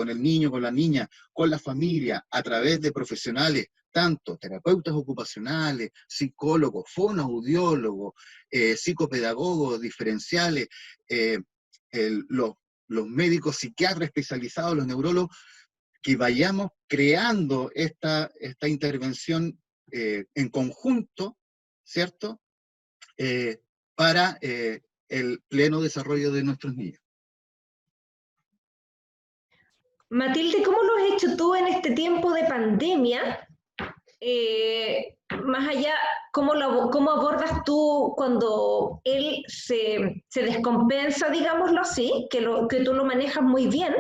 el niño, con la niña, con la familia, a través de profesionales, tanto terapeutas ocupacionales, psicólogos, fonoaudiólogos, psicopedagogos diferenciales, eh, los médicos psiquiatras especializados, los neurólogos, que vayamos creando esta intervención en conjunto, ¿cierto? Para el pleno desarrollo de nuestros niños. Matilde, ¿cómo lo has hecho tú en este tiempo de pandemia? Más allá, ¿cómo abordas tú cuando él se descompensa, digámoslo así, que tú lo manejas muy bien?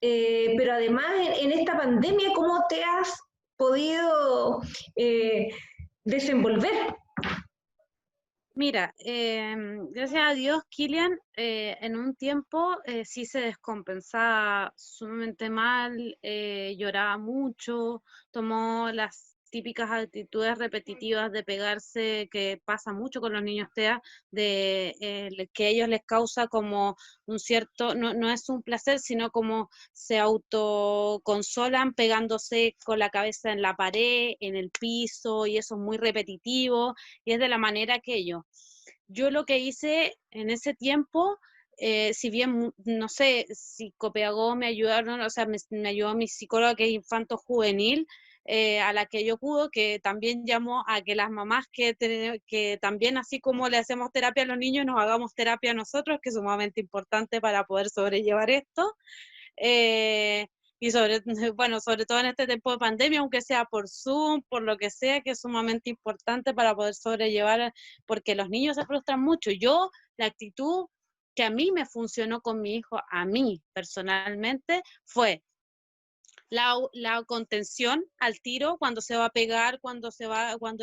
Pero además en esta pandemia, ¿cómo te has podido desenvolver? Mira, gracias a Dios, Kilian, en un tiempo sí se descompensaba sumamente mal, lloraba mucho, tomó las típicas actitudes repetitivas de pegarse, que pasa mucho con los niños TEA, que a ellos les causa como un cierto, no es un placer, sino como se autoconsolan pegándose con la cabeza en la pared, en el piso, y eso es muy repetitivo, y es de la manera que yo lo que hice en ese tiempo, si bien, no sé, psicopedagogo me ayudaron, o sea, me ayudó mi psicóloga que es infanto juvenil, a la que yo pudo, que también llamo a que las mamás que también, así como le hacemos terapia a los niños, nos hagamos terapia a nosotros, que es sumamente importante para poder sobrellevar esto. Y bueno, sobre todo en este tiempo de pandemia, aunque sea por Zoom, por lo que sea, que es sumamente importante para poder sobrellevar, porque los niños se frustran mucho. Yo, la actitud que a mí me funcionó con mi hijo, a mí personalmente, fue la contención al tiro, cuando se va a pegar, cuando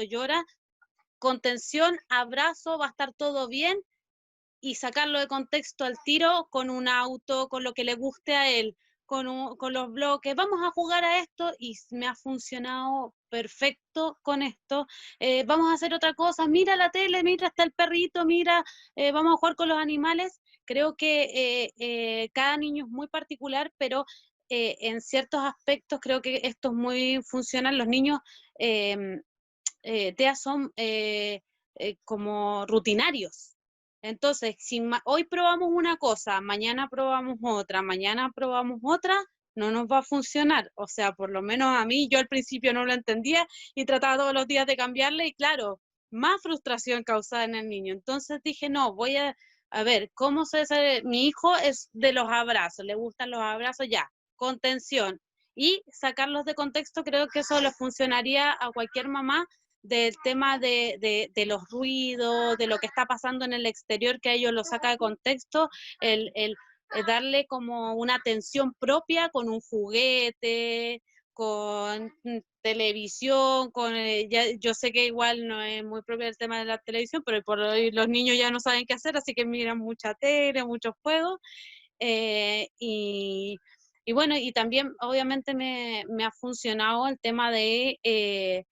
llora, contención, abrazo, va a estar todo bien, y sacarlo de contexto al tiro con un auto, con lo que le guste a él, con los bloques, vamos a jugar a esto, y me ha funcionado perfecto con esto. Vamos a hacer otra cosa, mira la tele, mira está el perrito, mira, vamos a jugar con los animales. Creo que cada niño es muy particular, pero en ciertos aspectos creo que esto es muy funcional. Los niños TEA son como rutinarios. Entonces, si hoy probamos una cosa, mañana probamos otra, no nos va a funcionar. O sea, por lo menos a mí, yo al principio no lo entendía y trataba todos los días de cambiarle, y claro, más frustración causada en el niño. Entonces dije, no, voy a ver, ¿cómo se hace? Mi hijo es de los abrazos, le gustan los abrazos, ya, contención. Y sacarlos de contexto, creo que eso le funcionaría a cualquier mamá, del tema de los ruidos, de lo que está pasando en el exterior, que a ellos lo saca de contexto, el darle como una atención propia con un juguete, con televisión, yo sé que igual no es muy propio el tema de la televisión, pero por hoy los niños ya no saben qué hacer, así que miran mucha tele, muchos juegos, y bueno, y también obviamente me ha funcionado el tema de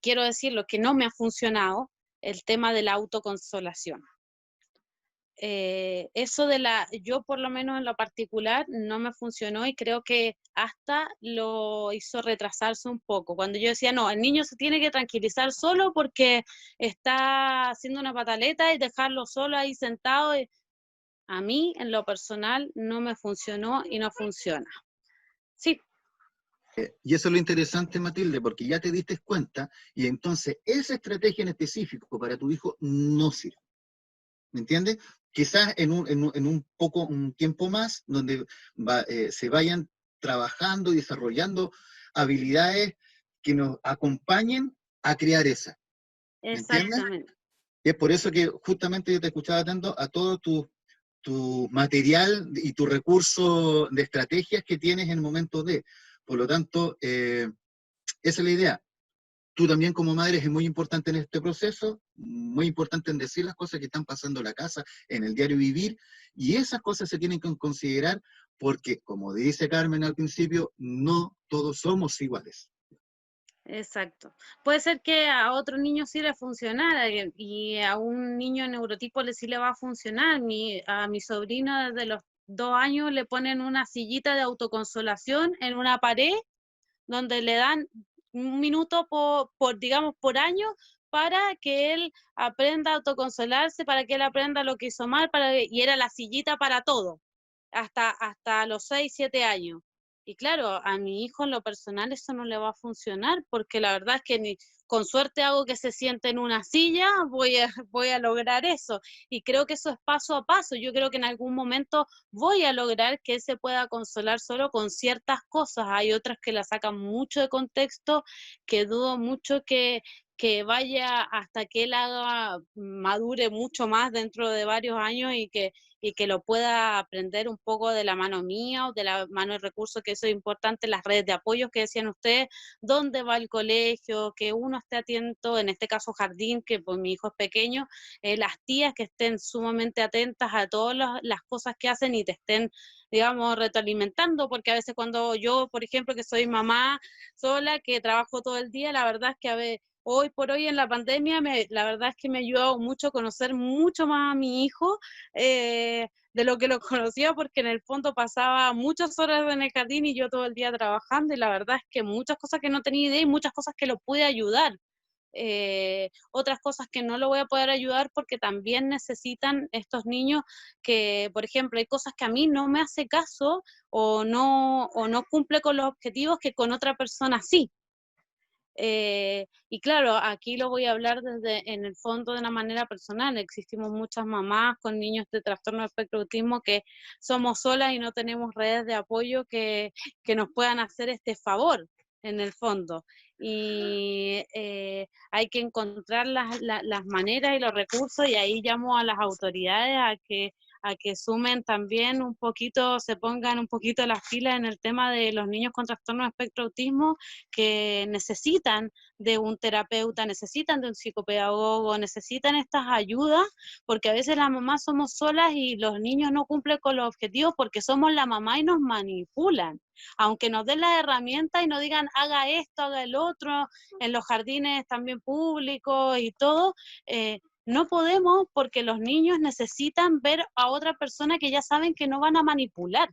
quiero decir, lo que no me ha funcionado, el tema de la autoconsolación. Eso yo por lo menos en lo particular no me funcionó, y creo que hasta lo hizo retrasarse un poco. Cuando yo decía, no, el niño se tiene que tranquilizar solo porque está haciendo una pataleta, y dejarlo solo ahí sentado, a mí en lo personal no me funcionó y no funciona. Sí. Y eso es lo interesante, Matilde, porque ya te diste cuenta, y entonces esa estrategia en específico para tu hijo no sirve. ¿Me entiendes? Quizás en un tiempo más, donde se vayan trabajando y desarrollando habilidades que nos acompañen a crear esa. ¿Me entiendes? Y es por eso que justamente yo te escuchaba atento a todo tu material y tu recurso de estrategias que tienes en el momento de. Por lo tanto, esa es la idea. Tú también como madre es muy importante en este proceso, muy importante en decir las cosas que están pasando en la casa, en el diario vivir, y esas cosas se tienen que considerar porque, como dice Carmen al principio, no todos somos iguales. Exacto. Puede ser que a otro niño sí le funcionara, y a un niño neurotipo sí le va a funcionar. A mi sobrino desde los 2 años le ponen una sillita de autoconsolación en una pared, donde le dan 1 minuto digamos, por año, para que él aprenda a autoconsolarse, para que él aprenda lo que hizo mal, y era la sillita para todo, hasta los 6, 7 años. Y claro, a mi hijo en lo personal eso no le va a funcionar, porque la verdad es que con suerte hago que se siente en una silla, voy a lograr eso. Y creo que eso es paso a paso. Yo creo que en algún momento voy a lograr que él se pueda consolar solo con ciertas cosas. Hay otras que la sacan mucho de contexto, que dudo mucho que vaya hasta que él madure mucho más dentro de varios años, y que lo pueda aprender un poco de la mano mía o de la mano de recursos, que eso es importante, las redes de apoyo que decían ustedes, dónde va el colegio, que uno esté atento, en este caso jardín, que pues mi hijo es pequeño, las tías que estén sumamente atentas a todas las cosas que hacen, y te estén, digamos, retroalimentando, porque a veces cuando yo, por ejemplo, que soy mamá sola, que trabajo todo el día, la verdad es que hoy por hoy en la pandemia, la verdad es que me ha ayudado mucho a conocer mucho más a mi hijo, de lo que lo conocía, porque en el fondo pasaba muchas horas en el jardín y yo todo el día trabajando, y la verdad es que muchas cosas que no tenía idea, y muchas cosas que lo pude ayudar. otras cosas que no lo voy a poder ayudar porque también necesitan estos niños que, por ejemplo, hay cosas que a mí no me hace caso o no cumple con los objetivos que con otra persona sí. Y claro, aquí lo voy a hablar desde, en el fondo, de una manera personal. Existimos muchas mamás con niños de trastorno de espectro de autismo que somos solas y no tenemos redes de apoyo que nos puedan hacer este favor, en el fondo. Y hay que encontrar las maneras y los recursos, y ahí llamo a las autoridades a que sumen también un poquito, se pongan un poquito las pilas en el tema de los niños con trastorno de espectro de autismo, que necesitan de un terapeuta, necesitan de un psicopedagogo, necesitan estas ayudas, porque a veces las mamás somos solas y los niños no cumplen con los objetivos porque somos la mamá y nos manipulan. Aunque nos den las herramientas y nos digan haga esto, haga el otro, en los jardines también públicos y todo, no podemos, porque los niños necesitan ver a otra persona que ya saben que no van a manipular.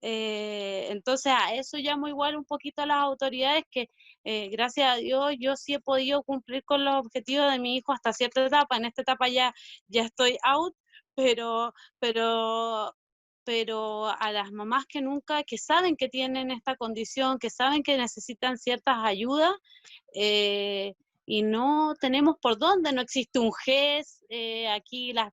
Entonces a eso llamo igual un poquito a las autoridades, que gracias a Dios yo sí he podido cumplir con los objetivos de mi hijo hasta cierta etapa. En esta etapa ya estoy out, pero a las mamás que saben que tienen esta condición, que saben que necesitan ciertas ayudas, y no tenemos por dónde, no existe un GES, aquí las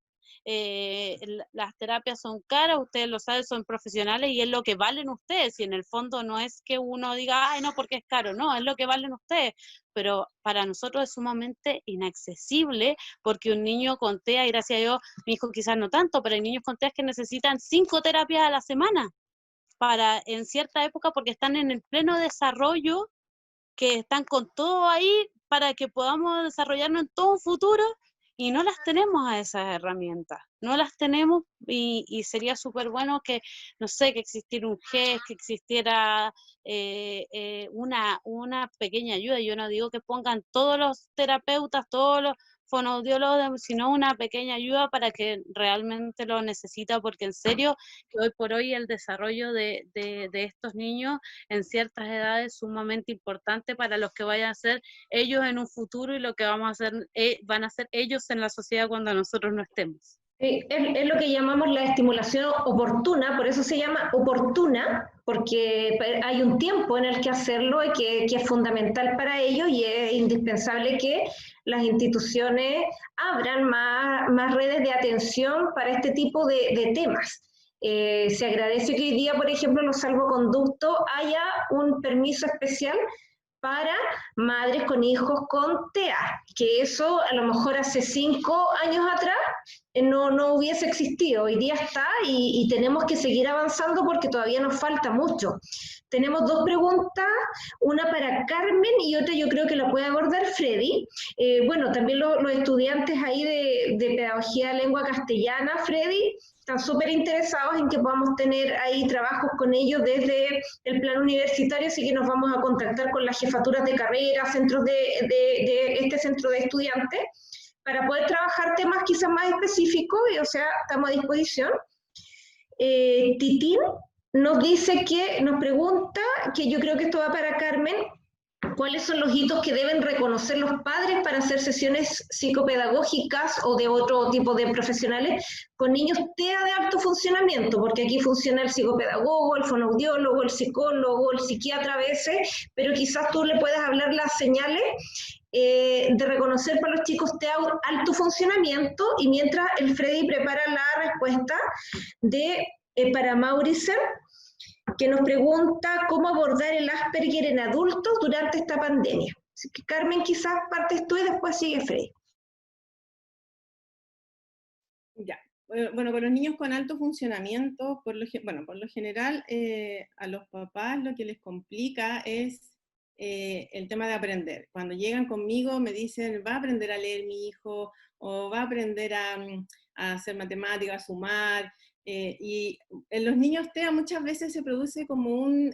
terapias son caras, ustedes lo saben, son profesionales y es lo que valen ustedes, y en el fondo no es que uno diga, ay no, porque es caro, no, es lo que valen ustedes, pero para nosotros es sumamente inaccesible, porque un niño con TEA, y gracias a Dios, mi hijo quizás no tanto, pero hay niños con TEA que necesitan 5 terapias a la semana, en cierta época, porque están en el pleno desarrollo, que están con todo ahí para que podamos desarrollarnos en todo un futuro, y no las tenemos a esas herramientas, no las tenemos, y sería súper bueno que, no sé, que existiera un GES, que existiera una pequeña ayuda. Yo no digo que pongan todos los terapeutas, todos los fonoaudiólogos, sino una pequeña ayuda para que realmente lo necesita, porque en serio que hoy por hoy el desarrollo de estos niños en ciertas edades es sumamente importante para los que vayan a ser ellos en un futuro y lo que vamos a hacer, van a ser ellos en la sociedad cuando nosotros no estemos. Es lo que llamamos la estimulación oportuna, por eso se llama oportuna, porque hay un tiempo en el que hacerlo y que es fundamental para ellos, y es indispensable que las instituciones abran más redes de atención para este tipo de temas. Se agradece que hoy día, por ejemplo, en los salvoconductos haya un permiso especial para madres con hijos con TEA, que eso a lo mejor hace 5 años atrás no hubiese existido. Hoy día está, y tenemos que seguir avanzando porque todavía nos falta mucho. Tenemos 2 preguntas, una para Carmen y otra yo creo que la puede abordar Freddy. Bueno, también los estudiantes ahí de Pedagogía de Lengua Castellana, Freddy, están súper interesados en que podamos tener ahí trabajos con ellos desde el plan universitario, así que nos vamos a contactar con las jefaturas de carrera, centros de este centro de estudiantes, para poder trabajar temas quizás más específicos, y, o sea, estamos a disposición. Titín nos dice nos pregunta, que yo creo que esto va para Carmen, ¿cuáles son los hitos que deben reconocer los padres para hacer sesiones psicopedagógicas o de otro tipo de profesionales con niños TEA de alto funcionamiento? Porque aquí funciona el psicopedagogo, el fonoaudiólogo, el psicólogo, el psiquiatra a veces, pero quizás tú le puedas hablar las señales de reconocer para los chicos TEA alto funcionamiento, y mientras el Freddy prepara la respuesta para Maurice, que nos pregunta cómo abordar el Asperger en adultos durante esta pandemia. Así que Carmen, quizás partes tú y después sigue Freddy. Ya. Bueno, con los niños con alto funcionamiento, por lo general, a los papás lo que les complica es el tema de aprender. Cuando llegan conmigo me dicen, va a aprender a leer mi hijo, o va a aprender a hacer matemáticas, a sumar, y en los niños TEA muchas veces se produce como un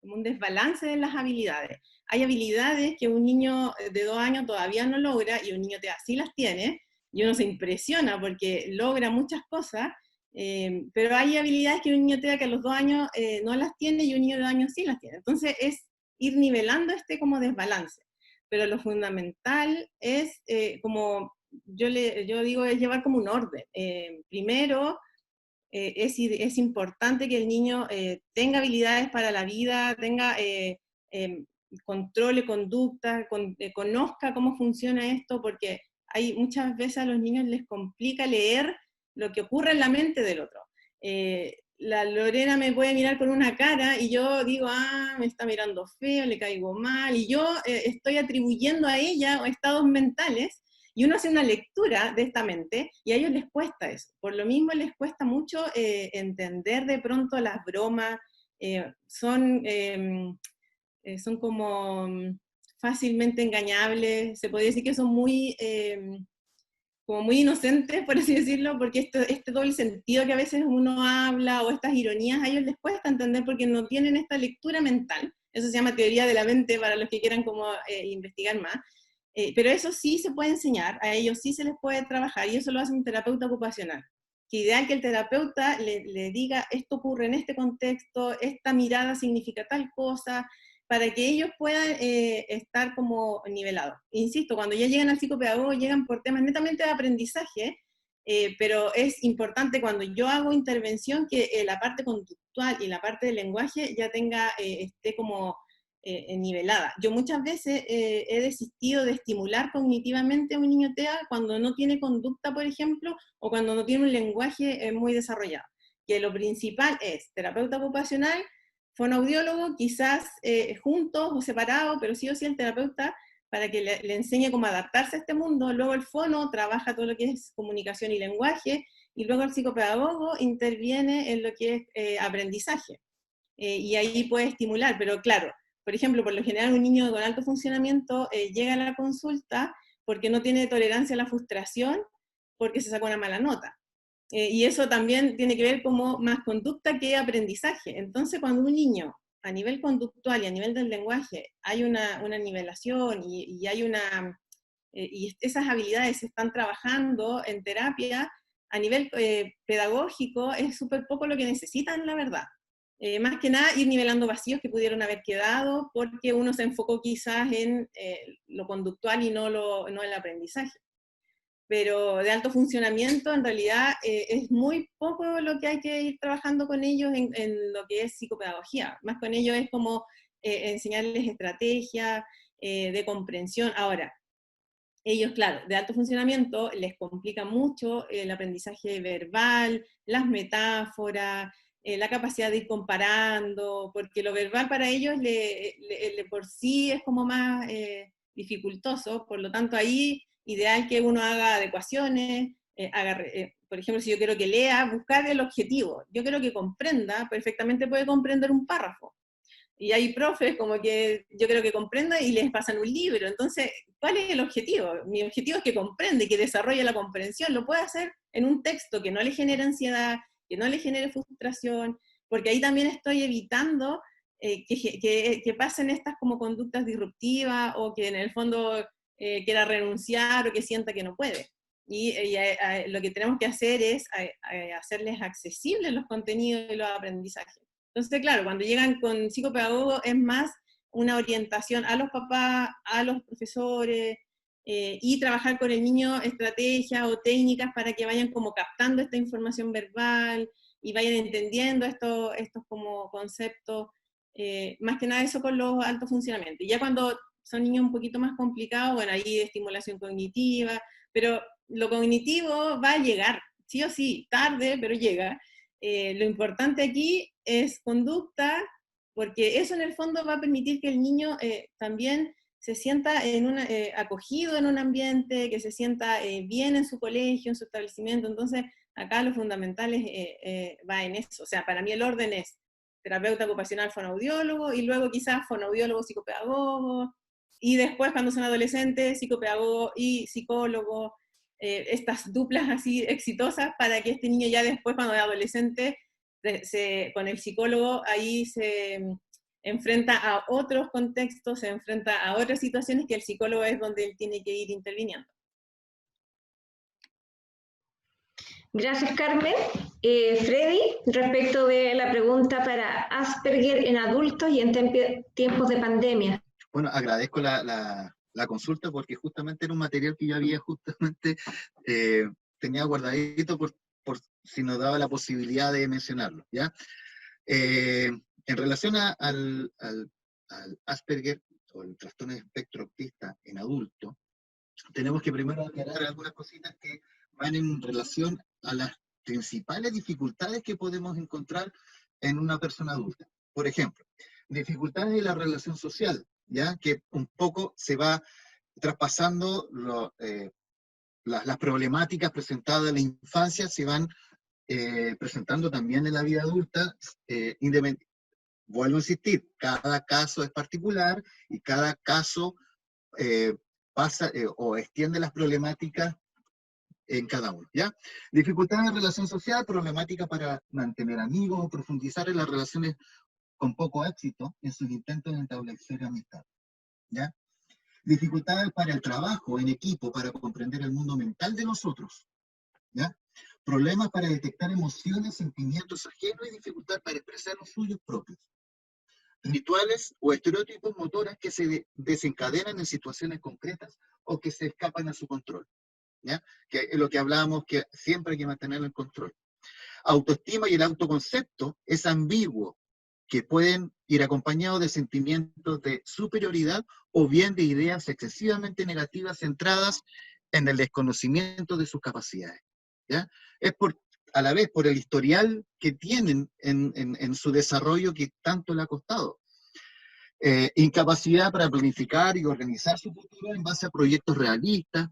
desbalance en las habilidades. Hay habilidades que un niño de 2 años todavía no logra, y un niño TEA sí las tiene, y uno se impresiona porque logra muchas cosas, pero hay habilidades que un niño TEA que a los 2 años no las tiene, y un niño de 2 años sí las tiene. Entonces es ir nivelando como desbalance. pero lo fundamental es, como yo digo, es llevar como un orden. Primero, es importante que el niño tenga habilidades para la vida, tenga controle conducta, conozca cómo funciona esto, porque hay muchas veces a los niños les complica leer lo que ocurre en la mente del otro. La Lorena me puede mirar con una cara y yo digo, me está mirando feo, le caigo mal, y yo estoy atribuyendo a ella estados mentales, y uno hace una lectura de esta mente, y a ellos les cuesta eso. Por lo mismo les cuesta mucho entender de pronto las bromas, son como fácilmente engañables, se podría decir que son muy, como muy inocentes, por así decirlo, porque este doble sentido que a veces uno habla, o estas ironías, a ellos les cuesta entender porque no tienen esta lectura mental. Eso se llama teoría de la mente para los que quieran como investigar más. Pero eso sí se puede enseñar, a ellos sí se les puede trabajar, y eso lo hace un terapeuta ocupacional. Que ideal que el terapeuta le diga, esto ocurre en este contexto, esta mirada significa tal cosa, para que ellos puedan estar como nivelados. Insisto, cuando ya llegan al psicopedagogo, llegan por temas netamente de aprendizaje, pero es importante cuando yo hago intervención que la parte conductual y la parte del lenguaje ya esté como nivelada. Yo muchas veces he desistido de estimular cognitivamente a un niño TEA cuando no tiene conducta, por ejemplo, o cuando no tiene un lenguaje muy desarrollado. Que lo principal es terapeuta ocupacional, fonoaudiólogo, quizás juntos o separados, pero sí o sí el terapeuta, para que le enseñe cómo adaptarse a este mundo. Luego el fono trabaja todo lo que es comunicación y lenguaje, y luego el psicopedagogo interviene en lo que es aprendizaje. Y ahí puede estimular, pero claro, por ejemplo, por lo general un niño con alto funcionamiento llega a la consulta porque no tiene tolerancia a la frustración, porque se sacó una mala nota. Y eso también tiene que ver como más conducta que aprendizaje. Entonces, cuando un niño, a nivel conductual y a nivel del lenguaje, hay una nivelación y hay y esas habilidades se están trabajando en terapia, a nivel pedagógico es súper poco lo que necesitan, la verdad. Más que nada ir nivelando vacíos que pudieron haber quedado porque uno se enfocó quizás en lo conductual y no el aprendizaje. Pero de alto funcionamiento en realidad es muy poco lo que hay que ir trabajando con ellos en lo que es psicopedagogía. Más con ellos es como enseñarles estrategias de comprensión. Ahora, ellos, claro, de alto funcionamiento les complica mucho el aprendizaje verbal, las metáforas, la capacidad de ir comparando, porque lo verbal para ellos por sí es como más dificultoso, por lo tanto ahí ideal que uno haga adecuaciones, por ejemplo, si yo quiero que lea, buscar el objetivo. Yo quiero que comprenda, perfectamente puede comprender un párrafo. Y hay profes como que yo creo que comprenda y les pasan un libro. Entonces, ¿cuál es el objetivo? Mi objetivo es que comprende, que desarrolle la comprensión. Lo puede hacer en un texto que no le genere ansiedad, que no le genere frustración, porque ahí también estoy evitando que pasen estas como conductas disruptivas o que en el fondo quiera renunciar o que sienta que no puede. Y lo que tenemos que hacer es hacerles accesibles los contenidos y los aprendizajes. Entonces, claro, cuando llegan con psicopedagogo es más una orientación a los papás, a los profesores, y trabajar con el niño estrategias o técnicas para que vayan como captando esta información verbal y vayan entendiendo estos como conceptos, más que nada eso con los altos funcionamientos. Y ya cuando son niños un poquito más complicados, bueno, ahí estimulación cognitiva, pero lo cognitivo va a llegar, sí o sí, tarde, pero llega. Lo importante aquí es conducta, porque eso en el fondo va a permitir que el niño también se sienta acogido en un ambiente, que se sienta bien en su colegio, en su establecimiento. Entonces, acá lo fundamental va en eso. O sea, para mí el orden es terapeuta ocupacional fonoaudiólogo, y luego quizás fonoaudiólogo psicopedagogo, y después cuando son adolescentes, psicopedagogo y psicólogo, estas duplas así exitosas para que este niño ya después, cuando es adolescente, con el psicólogo ahí se enfrenta a otros contextos, se enfrenta a otras situaciones que el psicólogo es donde él tiene que ir interviniendo. Gracias, Carmen. Freddy, respecto de la pregunta para Asperger en adultos y en tiempos de pandemia. Bueno, agradezco la la consulta porque justamente era un material que yo había justamente tenía guardadito por si nos daba la posibilidad de mencionarlo, ¿ya? En relación al Asperger, o el trastorno de espectro autista en adulto, tenemos que primero aclarar algunas cositas que van en relación a las principales dificultades que podemos encontrar en una persona adulta. Por ejemplo, dificultades en la relación social, ¿ya? Que un poco se va traspasando las problemáticas presentadas en la infancia, se van presentando también en la vida adulta, vuelvo a insistir, cada caso es particular y cada caso pasa o extiende las problemáticas en cada uno, ¿ya? Dificultades en relación social, problemática para mantener amigos o profundizar en las relaciones con poco éxito en sus intentos de establecer amistad, ¿ya? Dificultades para el trabajo en equipo, para comprender el mundo mental de nosotros, ¿ya? Problemas para detectar emociones, sentimientos ajenos y dificultad para expresar los suyos propios. Rituales o estereotipos motores que se desencadenan en situaciones concretas o que se escapan a su control, ¿ya? Que es lo que hablábamos, que siempre hay que mantener el control. Autoestima y el autoconcepto es ambiguo, que pueden ir acompañados de sentimientos de superioridad o bien de ideas excesivamente negativas centradas en el desconocimiento de sus capacidades, ¿ya? Es a la vez por el historial que tienen en su desarrollo que tanto le ha costado. Incapacidad para planificar y organizar su futuro en base a proyectos realistas,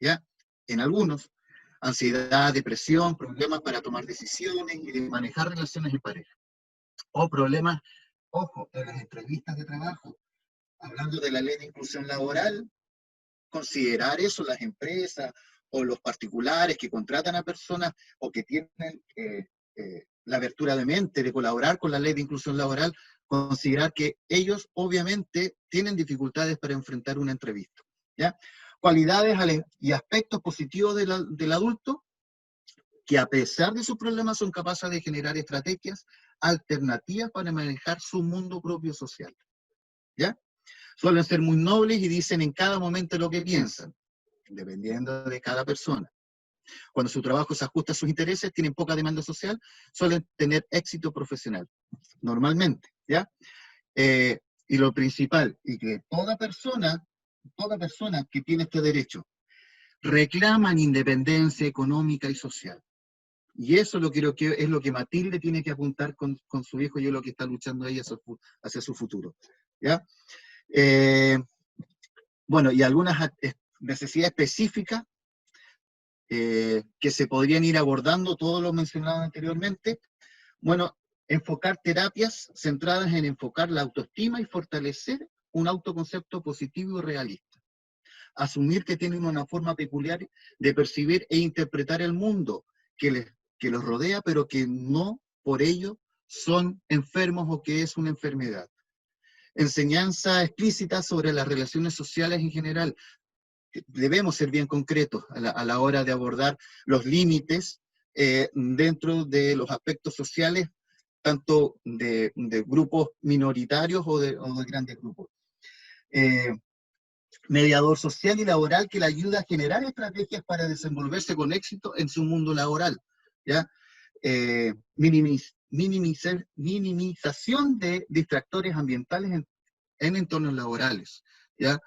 ¿ya? En algunos, ansiedad, depresión, problemas para tomar decisiones y de manejar relaciones en pareja. O problemas, ojo, en las entrevistas de trabajo, hablando de la ley de inclusión laboral, considerar eso las empresas o los particulares que contratan a personas o que tienen la abertura de mente de colaborar con la ley de inclusión laboral, considerar que ellos obviamente tienen dificultades para enfrentar una entrevista, ¿ya? Cualidades y aspectos positivos del adulto, que a pesar de sus problemas son capaces de generar estrategias alternativas para manejar su mundo propio social, ¿ya? Suelen ser muy nobles y dicen en cada momento lo que piensan, dependiendo de cada persona. Cuando su trabajo se ajusta a sus intereses, tienen poca demanda social, suelen tener éxito profesional, normalmente, ¿ya? Y lo principal, y que toda persona que tiene este derecho, reclaman independencia económica y social. Y eso es lo que Matilde tiene que apuntar con su hijo y es lo que está luchando ella hacia su futuro, ¿ya? Bueno, y algunas necesidades específicas que se podrían ir abordando, todo lo mencionado anteriormente. Bueno, enfocar terapias centradas en enfocar la autoestima y fortalecer un autoconcepto positivo y realista. Asumir que tienen una forma peculiar de percibir e interpretar el mundo que los rodea, pero que no por ello son enfermos o que es una enfermedad. Enseñanza explícita sobre las relaciones sociales en general. Debemos ser bien concretos a la hora de abordar los límites dentro de los aspectos sociales, tanto de grupos minoritarios o de grandes grupos. Mediador social y laboral que le ayuda a generar estrategias para desenvolverse con éxito en su mundo laboral, ¿ya? Minimización de distractores ambientales en entornos laborales, ¿ya?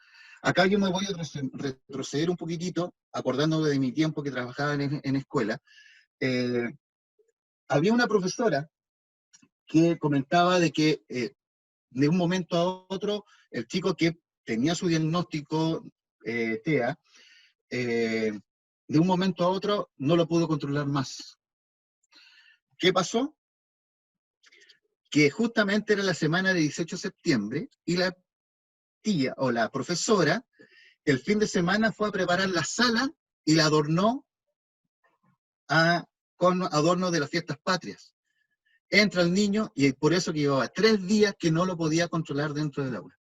Acá yo me voy a retroceder un poquitito, acordándome de mi tiempo que trabajaba en escuela. Había una profesora que comentaba de que de un momento a otro, el chico que tenía su diagnóstico TEA, de un momento a otro no lo pudo controlar más. ¿Qué pasó? Que justamente era la semana de 18 de septiembre y la tía o la profesora el fin de semana fue a preparar la sala y la adornó con adornos de las fiestas patrias. Entra el niño y por eso que llevaba 3 días que no lo podía controlar dentro del aula.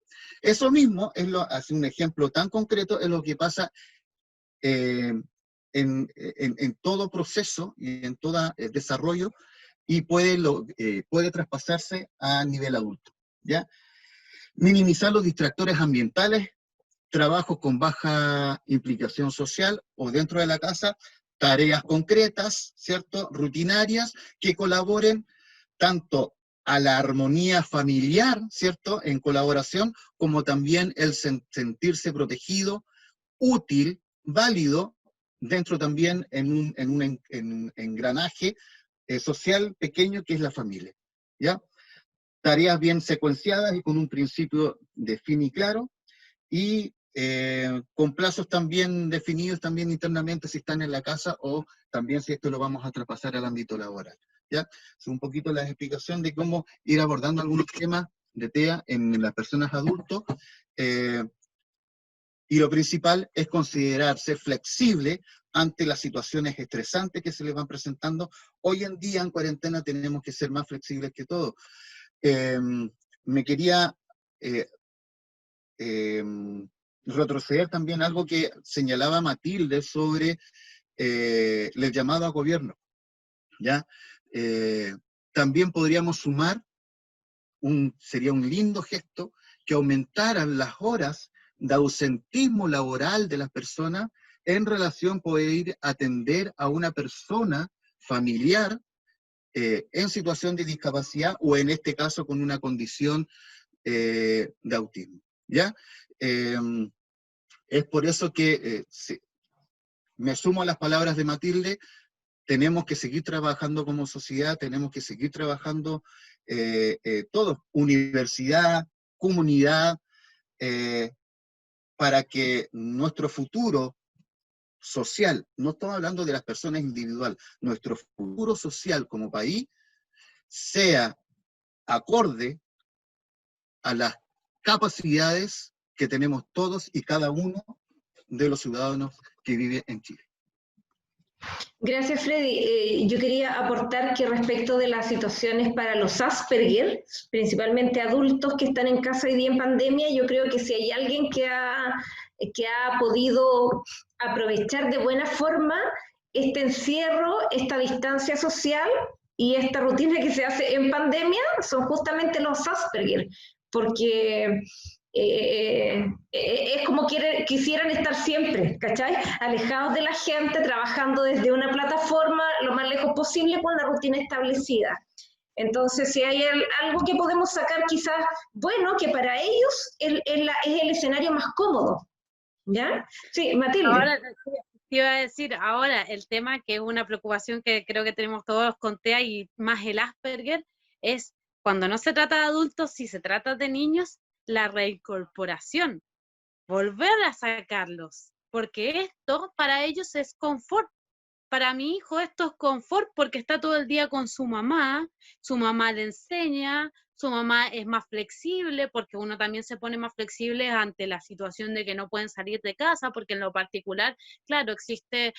Eso mismo, hace un ejemplo tan concreto, es lo que pasa en todo proceso y en todo desarrollo y puede traspasarse a nivel adulto, ¿ya? Minimizar los distractores ambientales trabajos con baja implicación social o dentro de la casa, tareas concretas, ¿cierto? Rutinarias que colaboren tanto a la armonía familiar, ¿cierto? En colaboración, como también el sentirse protegido, útil, válido, dentro también en un engranaje social pequeño que es la familia, ¿ya? Tareas bien secuenciadas y con un principio de fin y claro, y con plazos también definidos también internamente si están en la casa o también si esto lo vamos a traspasar al ámbito laboral, ¿ya? Es un poquito la explicación de cómo ir abordando algunos temas de TEA en las personas adultos, y lo principal es considerarse flexible ante las situaciones estresantes que se les van presentando. Hoy en día en cuarentena tenemos que ser más flexibles que todo. Me quería retroceder también algo que señalaba Matilde sobre el llamado a gobierno, ¿ya? También podríamos sumar, sería un lindo gesto, que aumentaran las horas de ausentismo laboral de las personas en relación a poder ir a atender a una persona familiar en situación de discapacidad o en este caso con una condición de autismo, ¿ya? Es por eso que me sumo a las palabras de Matilde. Tenemos que seguir trabajando como sociedad, tenemos que seguir trabajando todos, universidad, comunidad, para que nuestro futuro social, no estamos hablando de las personas individuales, nuestro futuro social como país sea acorde a las capacidades que tenemos todos y cada uno de los ciudadanos que viven en Chile. Gracias, Freddy. Yo quería aportar que respecto de las situaciones para los Asperger, principalmente adultos que están en casa hoy día en pandemia, yo creo que si hay alguien que ha podido aprovechar de buena forma este encierro, esta distancia social y esta rutina que se hace en pandemia, son justamente los Asperger, porque es como quisieran estar siempre, ¿cachai? Alejados de la gente, trabajando desde una plataforma lo más lejos posible con la rutina establecida. Entonces, si hay algo que podemos sacar quizás, bueno, que para ellos es el escenario más cómodo, ¿ya? Sí, Matilde. Ahora, te iba a decir, ahora el tema que es una preocupación que creo que tenemos todos con TEA y más el Asperger, es cuando no se trata de adultos, si se trata de niños, la reincorporación, volver a sacarlos, porque esto para ellos es confort. Para mi hijo esto es confort porque está todo el día con su mamá le enseña, su mamá es más flexible, porque uno también se pone más flexible ante la situación de que no pueden salir de casa, porque en lo particular, claro, existe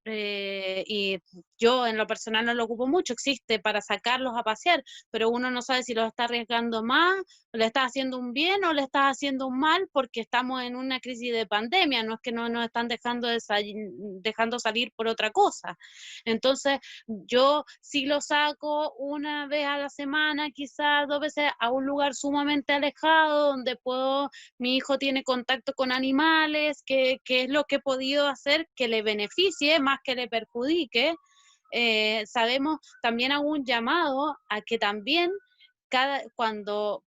y yo en lo personal no lo ocupo mucho, existe para sacarlos a pasear, pero uno no sabe si los está arriesgando más, o le está haciendo un bien o le está haciendo un mal, porque estamos en una crisis de pandemia, no es que no nos están dejando salir por otra cosa. Entonces, yo sí lo saco una vez a la semana, quizás 2 veces, a un lugar sumamente alejado, donde mi hijo tiene contacto con animales, que es lo que he podido hacer que le beneficie más que le perjudique. Sabemos, también hago un llamado a que también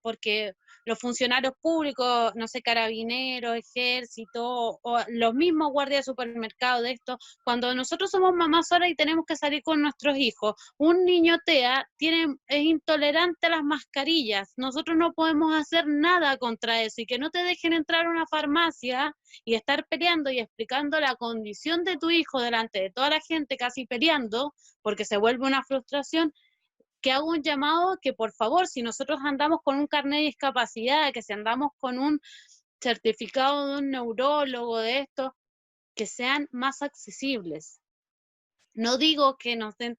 porque los funcionarios públicos, no sé, carabineros, ejército, o los mismos guardias de supermercado de esto, cuando nosotros somos mamás solas y tenemos que salir con nuestros hijos, un niño TEA es intolerante a las mascarillas, nosotros no podemos hacer nada contra eso, y que no te dejen entrar a una farmacia y estar peleando y explicando la condición de tu hijo delante de toda la gente, casi peleando, porque se vuelve una frustración. Que hago un llamado que, por favor, si nosotros andamos con un carnet de discapacidad, que si andamos con un certificado de un neurólogo, de esto, que sean más accesibles. No digo que nos den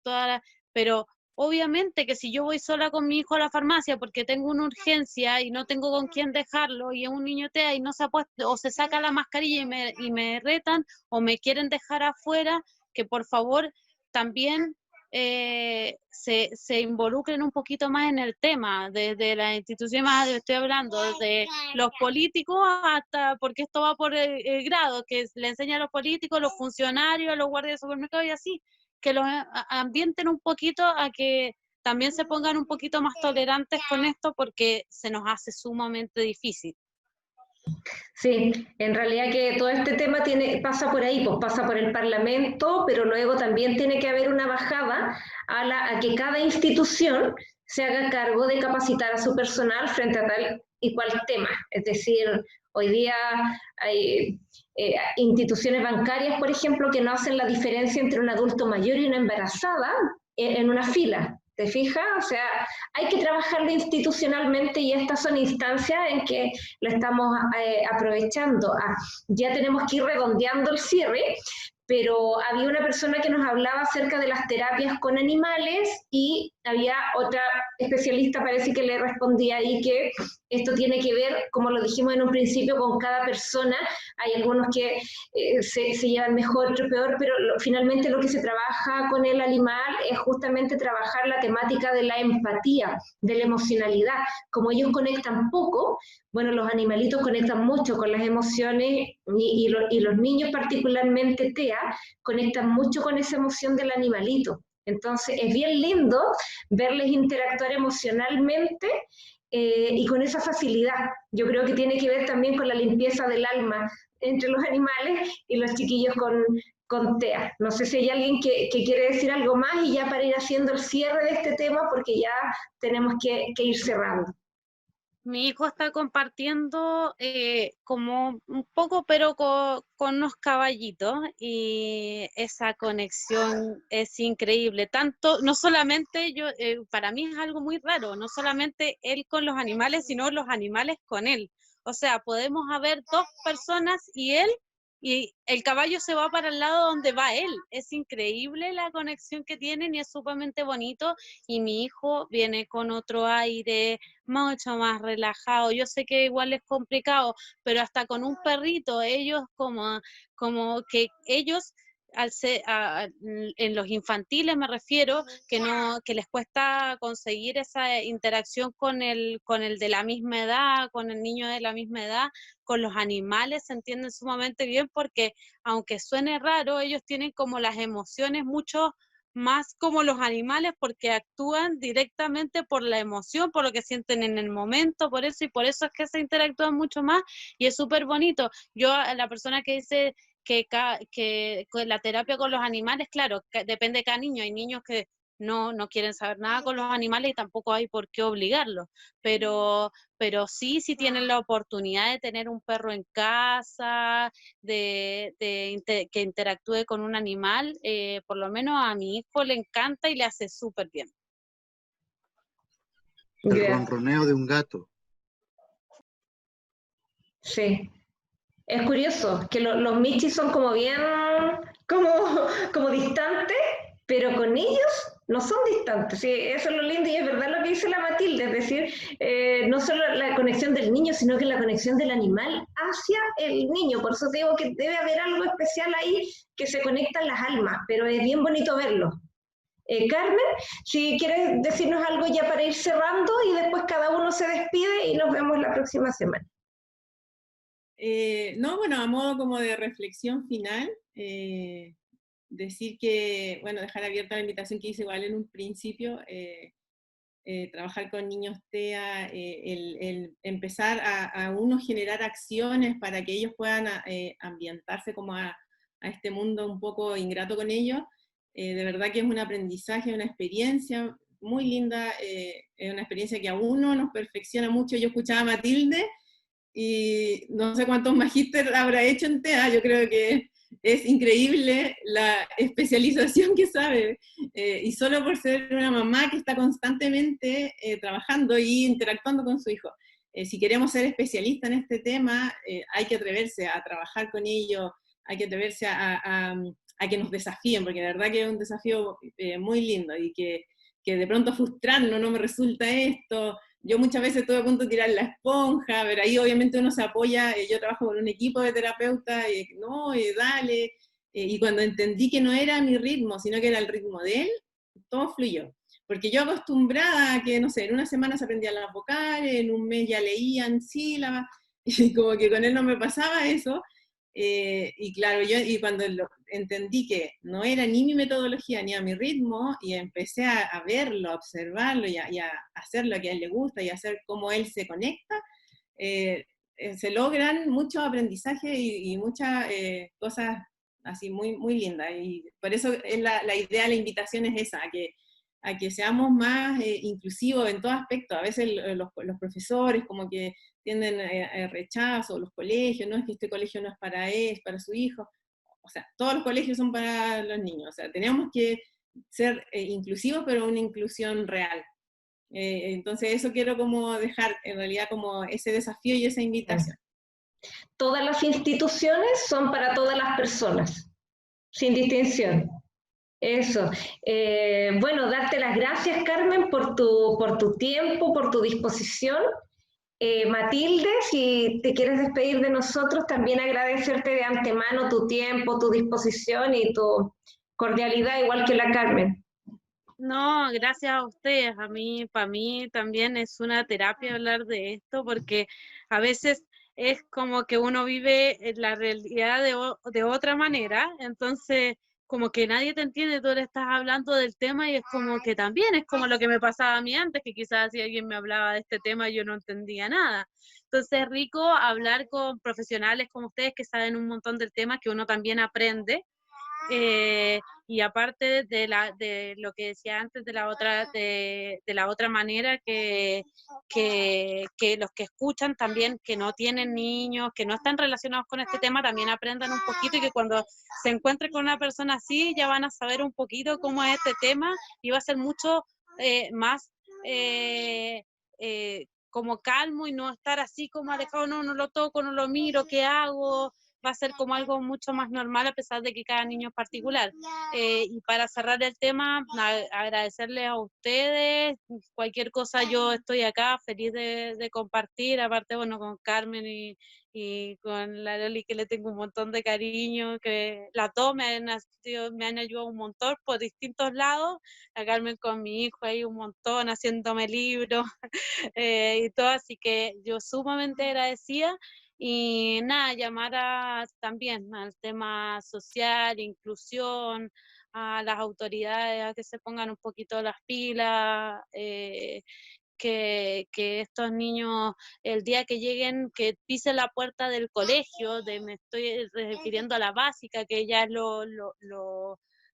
pero obviamente que si yo voy sola con mi hijo a la farmacia porque tengo una urgencia y no tengo con quién dejarlo, y es un niño TEA y no se ha puesto, o se saca la mascarilla y me retan, o me quieren dejar afuera, que por favor también se involucren un poquito más en el tema, desde las instituciones, más estoy hablando, desde los políticos hasta, porque esto va por el grado, que le enseña a los políticos, los funcionarios, los guardias de supermercados y así, que los ambienten un poquito a que también se pongan un poquito más tolerantes con esto, porque se nos hace sumamente difícil. Sí, en realidad que todo este tema pasa por ahí, pues pasa por el Parlamento, pero luego también tiene que haber una bajada a que cada institución se haga cargo de capacitar a su personal frente a tal y cual tema. Es decir, hoy día hay instituciones bancarias, por ejemplo, que no hacen la diferencia entre un adulto mayor y una embarazada en una fila. ¿Te fijas? O sea, hay que trabajarlo institucionalmente y estas son instancias en que lo estamos aprovechando. Ya tenemos que ir redondeando el cierre, pero había una persona que nos hablaba acerca de las terapias con animales y había otra especialista, parece que le respondía ahí que esto tiene que ver, como lo dijimos en un principio, con cada persona. Hay algunos que se llevan mejor, otros peor, pero finalmente lo que se trabaja con el animal es justamente trabajar la temática de la empatía, de la emocionalidad. Como ellos conectan poco, bueno, los animalitos conectan mucho con las emociones y los niños particularmente TEA conectan mucho con esa emoción del animalito. Entonces es bien lindo verles interactuar emocionalmente y con esa facilidad. Yo creo que tiene que ver también con la limpieza del alma entre los animales y los chiquillos con TEA. No sé si hay alguien que quiere decir algo más y ya para ir haciendo el cierre de este tema porque ya tenemos que ir cerrando. Mi hijo está compartiendo como un poco, pero con unos caballitos, y esa conexión es increíble. Tanto, no solamente yo, para mí es algo muy raro, no solamente él con los animales, sino los animales con él. O sea, podemos haber dos personas y él, y el caballo se va para el lado donde va él. Es increíble la conexión que tienen y es sumamente bonito. Y mi hijo viene con otro aire, mucho más relajado. Yo sé que igual es complicado, pero hasta con un perrito, ellos como que ellos en los infantiles me refiero, que les cuesta conseguir esa interacción con el de la misma edad, con el niño de la misma edad. Con los animales se entienden sumamente bien porque, aunque suene raro, ellos tienen como las emociones mucho más como los animales, porque actúan directamente por la emoción, por lo que sienten en el momento, por eso es que se interactúan mucho más, y es súper bonito. Yo, a la persona que dice que la terapia con los animales, claro, depende de cada niño. Hay niños que no quieren saber nada con los animales y tampoco hay por qué obligarlos, pero sí tienen la oportunidad de tener un perro en casa, que interactúe con un animal, por lo menos a mi hijo le encanta y le hace súper bien. El ronroneo de un gato. Sí. Es curioso que los michis son como bien, como distantes, pero con ellos no son distantes. Sí, eso es lo lindo y es verdad lo que dice la Matilde, es decir, no solo la conexión del niño, sino que la conexión del animal hacia el niño. Por eso te digo que debe haber algo especial ahí que se conectan las almas, pero es bien bonito verlo. Carmen, si quieres decirnos algo ya para ir cerrando y después cada uno se despide y nos vemos la próxima semana. No, bueno, a modo como de reflexión final, decir que, bueno, dejar abierta la invitación que hice igual en un principio, trabajar con niños TEA, el empezar a uno generar acciones para que ellos puedan ambientarse como a este mundo un poco ingrato con ellos, de verdad que es un aprendizaje, una experiencia muy linda, es una experiencia que a uno nos perfecciona mucho. Yo escuchaba a Matilde, y no sé cuántos magíster habrá hecho en TEA, yo creo que es increíble la especialización que sabe, y solo por ser una mamá que está constantemente trabajando y interactuando con su hijo. Si queremos ser especialistas en este tema, hay que atreverse a trabajar con ellos, hay que atreverse a que nos desafíen, porque la verdad que es un desafío muy lindo, y que de pronto frustrarnos, no me resulta esto. Yo muchas veces estuve a punto de tirar la esponja, pero ahí obviamente uno se apoya. Yo trabajo con un equipo de terapeutas, y no, dale. Y cuando entendí que no era mi ritmo, sino que era el ritmo de él, todo fluyó. Porque yo acostumbrada a que, no sé, en una semana se aprendían las vocales, en un mes ya leían sílabas, y como que con él no me pasaba eso. Y claro, y cuando entendí que no era ni mi metodología ni a mi ritmo, y empecé a verlo, a observarlo y a hacer lo que a él le gusta y a hacer cómo él se conecta, se logran muchos aprendizajes y muchas cosas así muy, muy lindas. Y por eso es la idea, la invitación es esa, a que seamos más inclusivos en todo aspecto. A veces los profesores como que tienden rechazo, los colegios, no es que este colegio no es para él, es para su hijo. O sea, todos los colegios son para los niños. O sea, tenemos que ser inclusivos, pero una inclusión real. Entonces eso quiero como dejar en realidad como ese desafío y esa invitación. Todas las instituciones son para todas las personas, sin distinción. Eso. Bueno, darte las gracias, Carmen, por tu tiempo, por tu disposición. Matilde, si te quieres despedir de nosotros, también agradecerte de antemano tu tiempo, tu disposición y tu cordialidad, igual que la Carmen. No, gracias a ustedes. Para mí también es una terapia hablar de esto, porque a veces es como que uno vive la realidad de otra manera, entonces como que nadie te entiende, tú le estás hablando del tema y es como que también es como lo que me pasaba a mí antes, que quizás si alguien me hablaba de este tema yo no entendía nada. Entonces es rico hablar con profesionales como ustedes que saben un montón del tema, que uno también aprende. Y aparte de lo que decía antes de la otra manera, que los que escuchan también, que no tienen niños, que no están relacionados con este tema, también aprendan un poquito, y que cuando se encuentren con una persona así ya van a saber un poquito cómo es este tema, y va a ser mucho más como calmo, y no estar así como alejado, no lo toco, no lo miro, ¿qué hago? Va a ser como algo mucho más normal, a pesar de que cada niño es particular. Y para cerrar el tema, agradecerles a ustedes. Cualquier cosa, yo estoy acá feliz de compartir, aparte, bueno, con Carmen y con la Loli, que le tengo un montón de cariño, que las dos me han ayudado un montón por distintos lados. A Carmen con mi hijo ahí un montón, haciéndome libros y todo, así que yo sumamente agradecida. Y nada, llamar también al tema social, inclusión, a las autoridades a que se pongan un poquito las pilas, que estos niños, el día que lleguen, que pisen la puerta del colegio, me estoy refiriendo a la básica, que ya es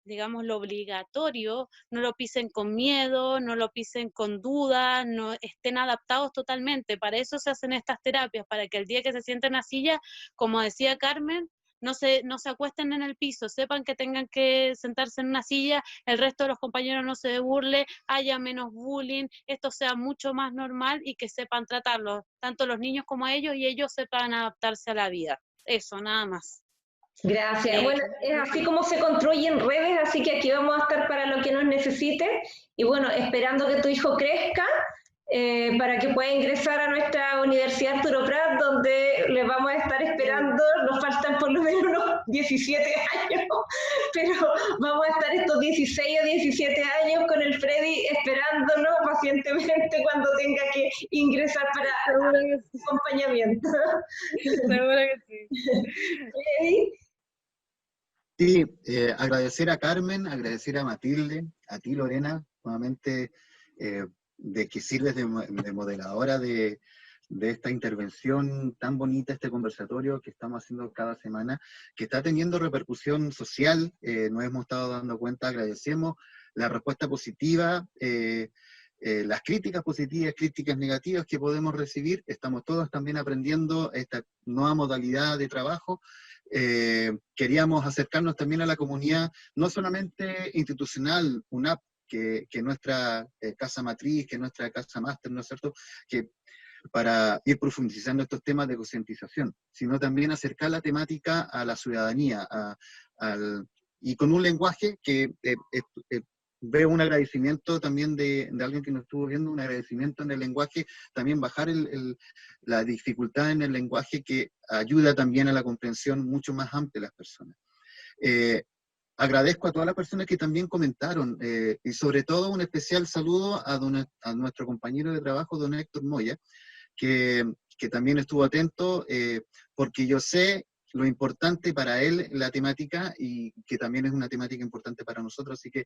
digamos, lo obligatorio, no lo pisen con miedo, no lo pisen con dudas, no estén adaptados totalmente. Para eso se hacen estas terapias, para que el día que se sienten en la silla, como decía Carmen, no se acuesten en el piso, sepan que tengan que sentarse en una silla, el resto de los compañeros no se burle, haya menos bullying, esto sea mucho más normal, y que sepan tratarlo, tanto los niños como ellos, y ellos sepan adaptarse a la vida. Eso, nada más. Gracias. Bueno, es así como se construyen redes, así que aquí vamos a estar para lo que nos necesite. Y bueno, esperando que tu hijo crezca, para que pueda ingresar a nuestra Universidad Arturo Prat, donde le vamos a estar esperando. Nos faltan por lo menos unos 17 años, pero vamos a estar estos 16 o 17 años con el Freddy esperándolo pacientemente cuando tenga que ingresar para acompañamiento. Seguro que sí. Freddy. Sí, agradecer a Carmen, agradecer a Matilde, a ti Lorena, nuevamente, de que sirves de moderadora de esta intervención tan bonita, este conversatorio que estamos haciendo cada semana, que está teniendo repercusión social, nos hemos estado dando cuenta, agradecemos la respuesta positiva, las críticas positivas, críticas negativas que podemos recibir. Estamos todos también aprendiendo esta nueva modalidad de trabajo. Queríamos acercarnos también a la comunidad, no solamente institucional, UNAP, que nuestra casa matriz, que nuestra casa máster, ¿no es cierto?, que para ir profundizando estos temas de concientización, sino también acercar la temática a la ciudadanía, y con un lenguaje que veo un agradecimiento también de alguien que nos estuvo viendo, un agradecimiento en el lenguaje, también bajar la dificultad en el lenguaje, que ayuda también a la comprensión mucho más amplia de las personas. agradezco a todas las personas que también comentaron, y sobre todo un especial saludo a nuestro compañero de trabajo, don Héctor Moya, que también estuvo atento, porque yo sé lo importante para él la temática y que también es una temática importante para nosotros, así que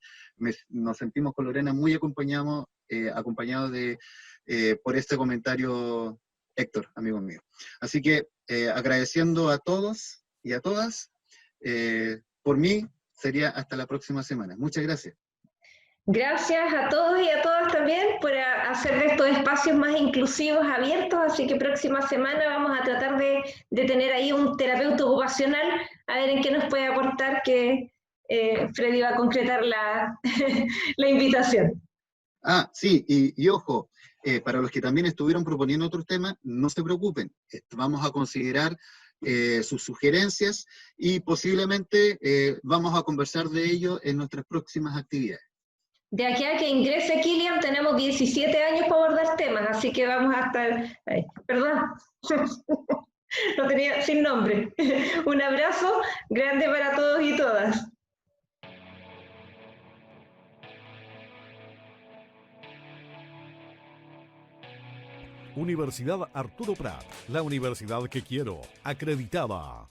nos sentimos con Lorena muy acompañados por este comentario, Héctor, amigo mío. Así que agradeciendo a todos y a todas, por mí sería hasta la próxima semana. Muchas gracias. Gracias a todos y a todas también por hacer de estos espacios más inclusivos, abiertos, así que próxima semana vamos a tratar de tener ahí un terapeuta ocupacional, a ver en qué nos puede aportar, que Freddy va a concretar la, la invitación. Ah, sí, y ojo, para los que también estuvieron proponiendo otros temas, no se preocupen, vamos a considerar sus sugerencias y posiblemente vamos a conversar de ello en nuestras próximas actividades. De aquí a que ingrese Kilian tenemos 17 años para abordar temas, así que vamos a estar... Ay, perdón, lo tenía sin nombre. Un abrazo grande para todos y todas. Universidad Arturo Prat, la universidad que quiero, acreditada.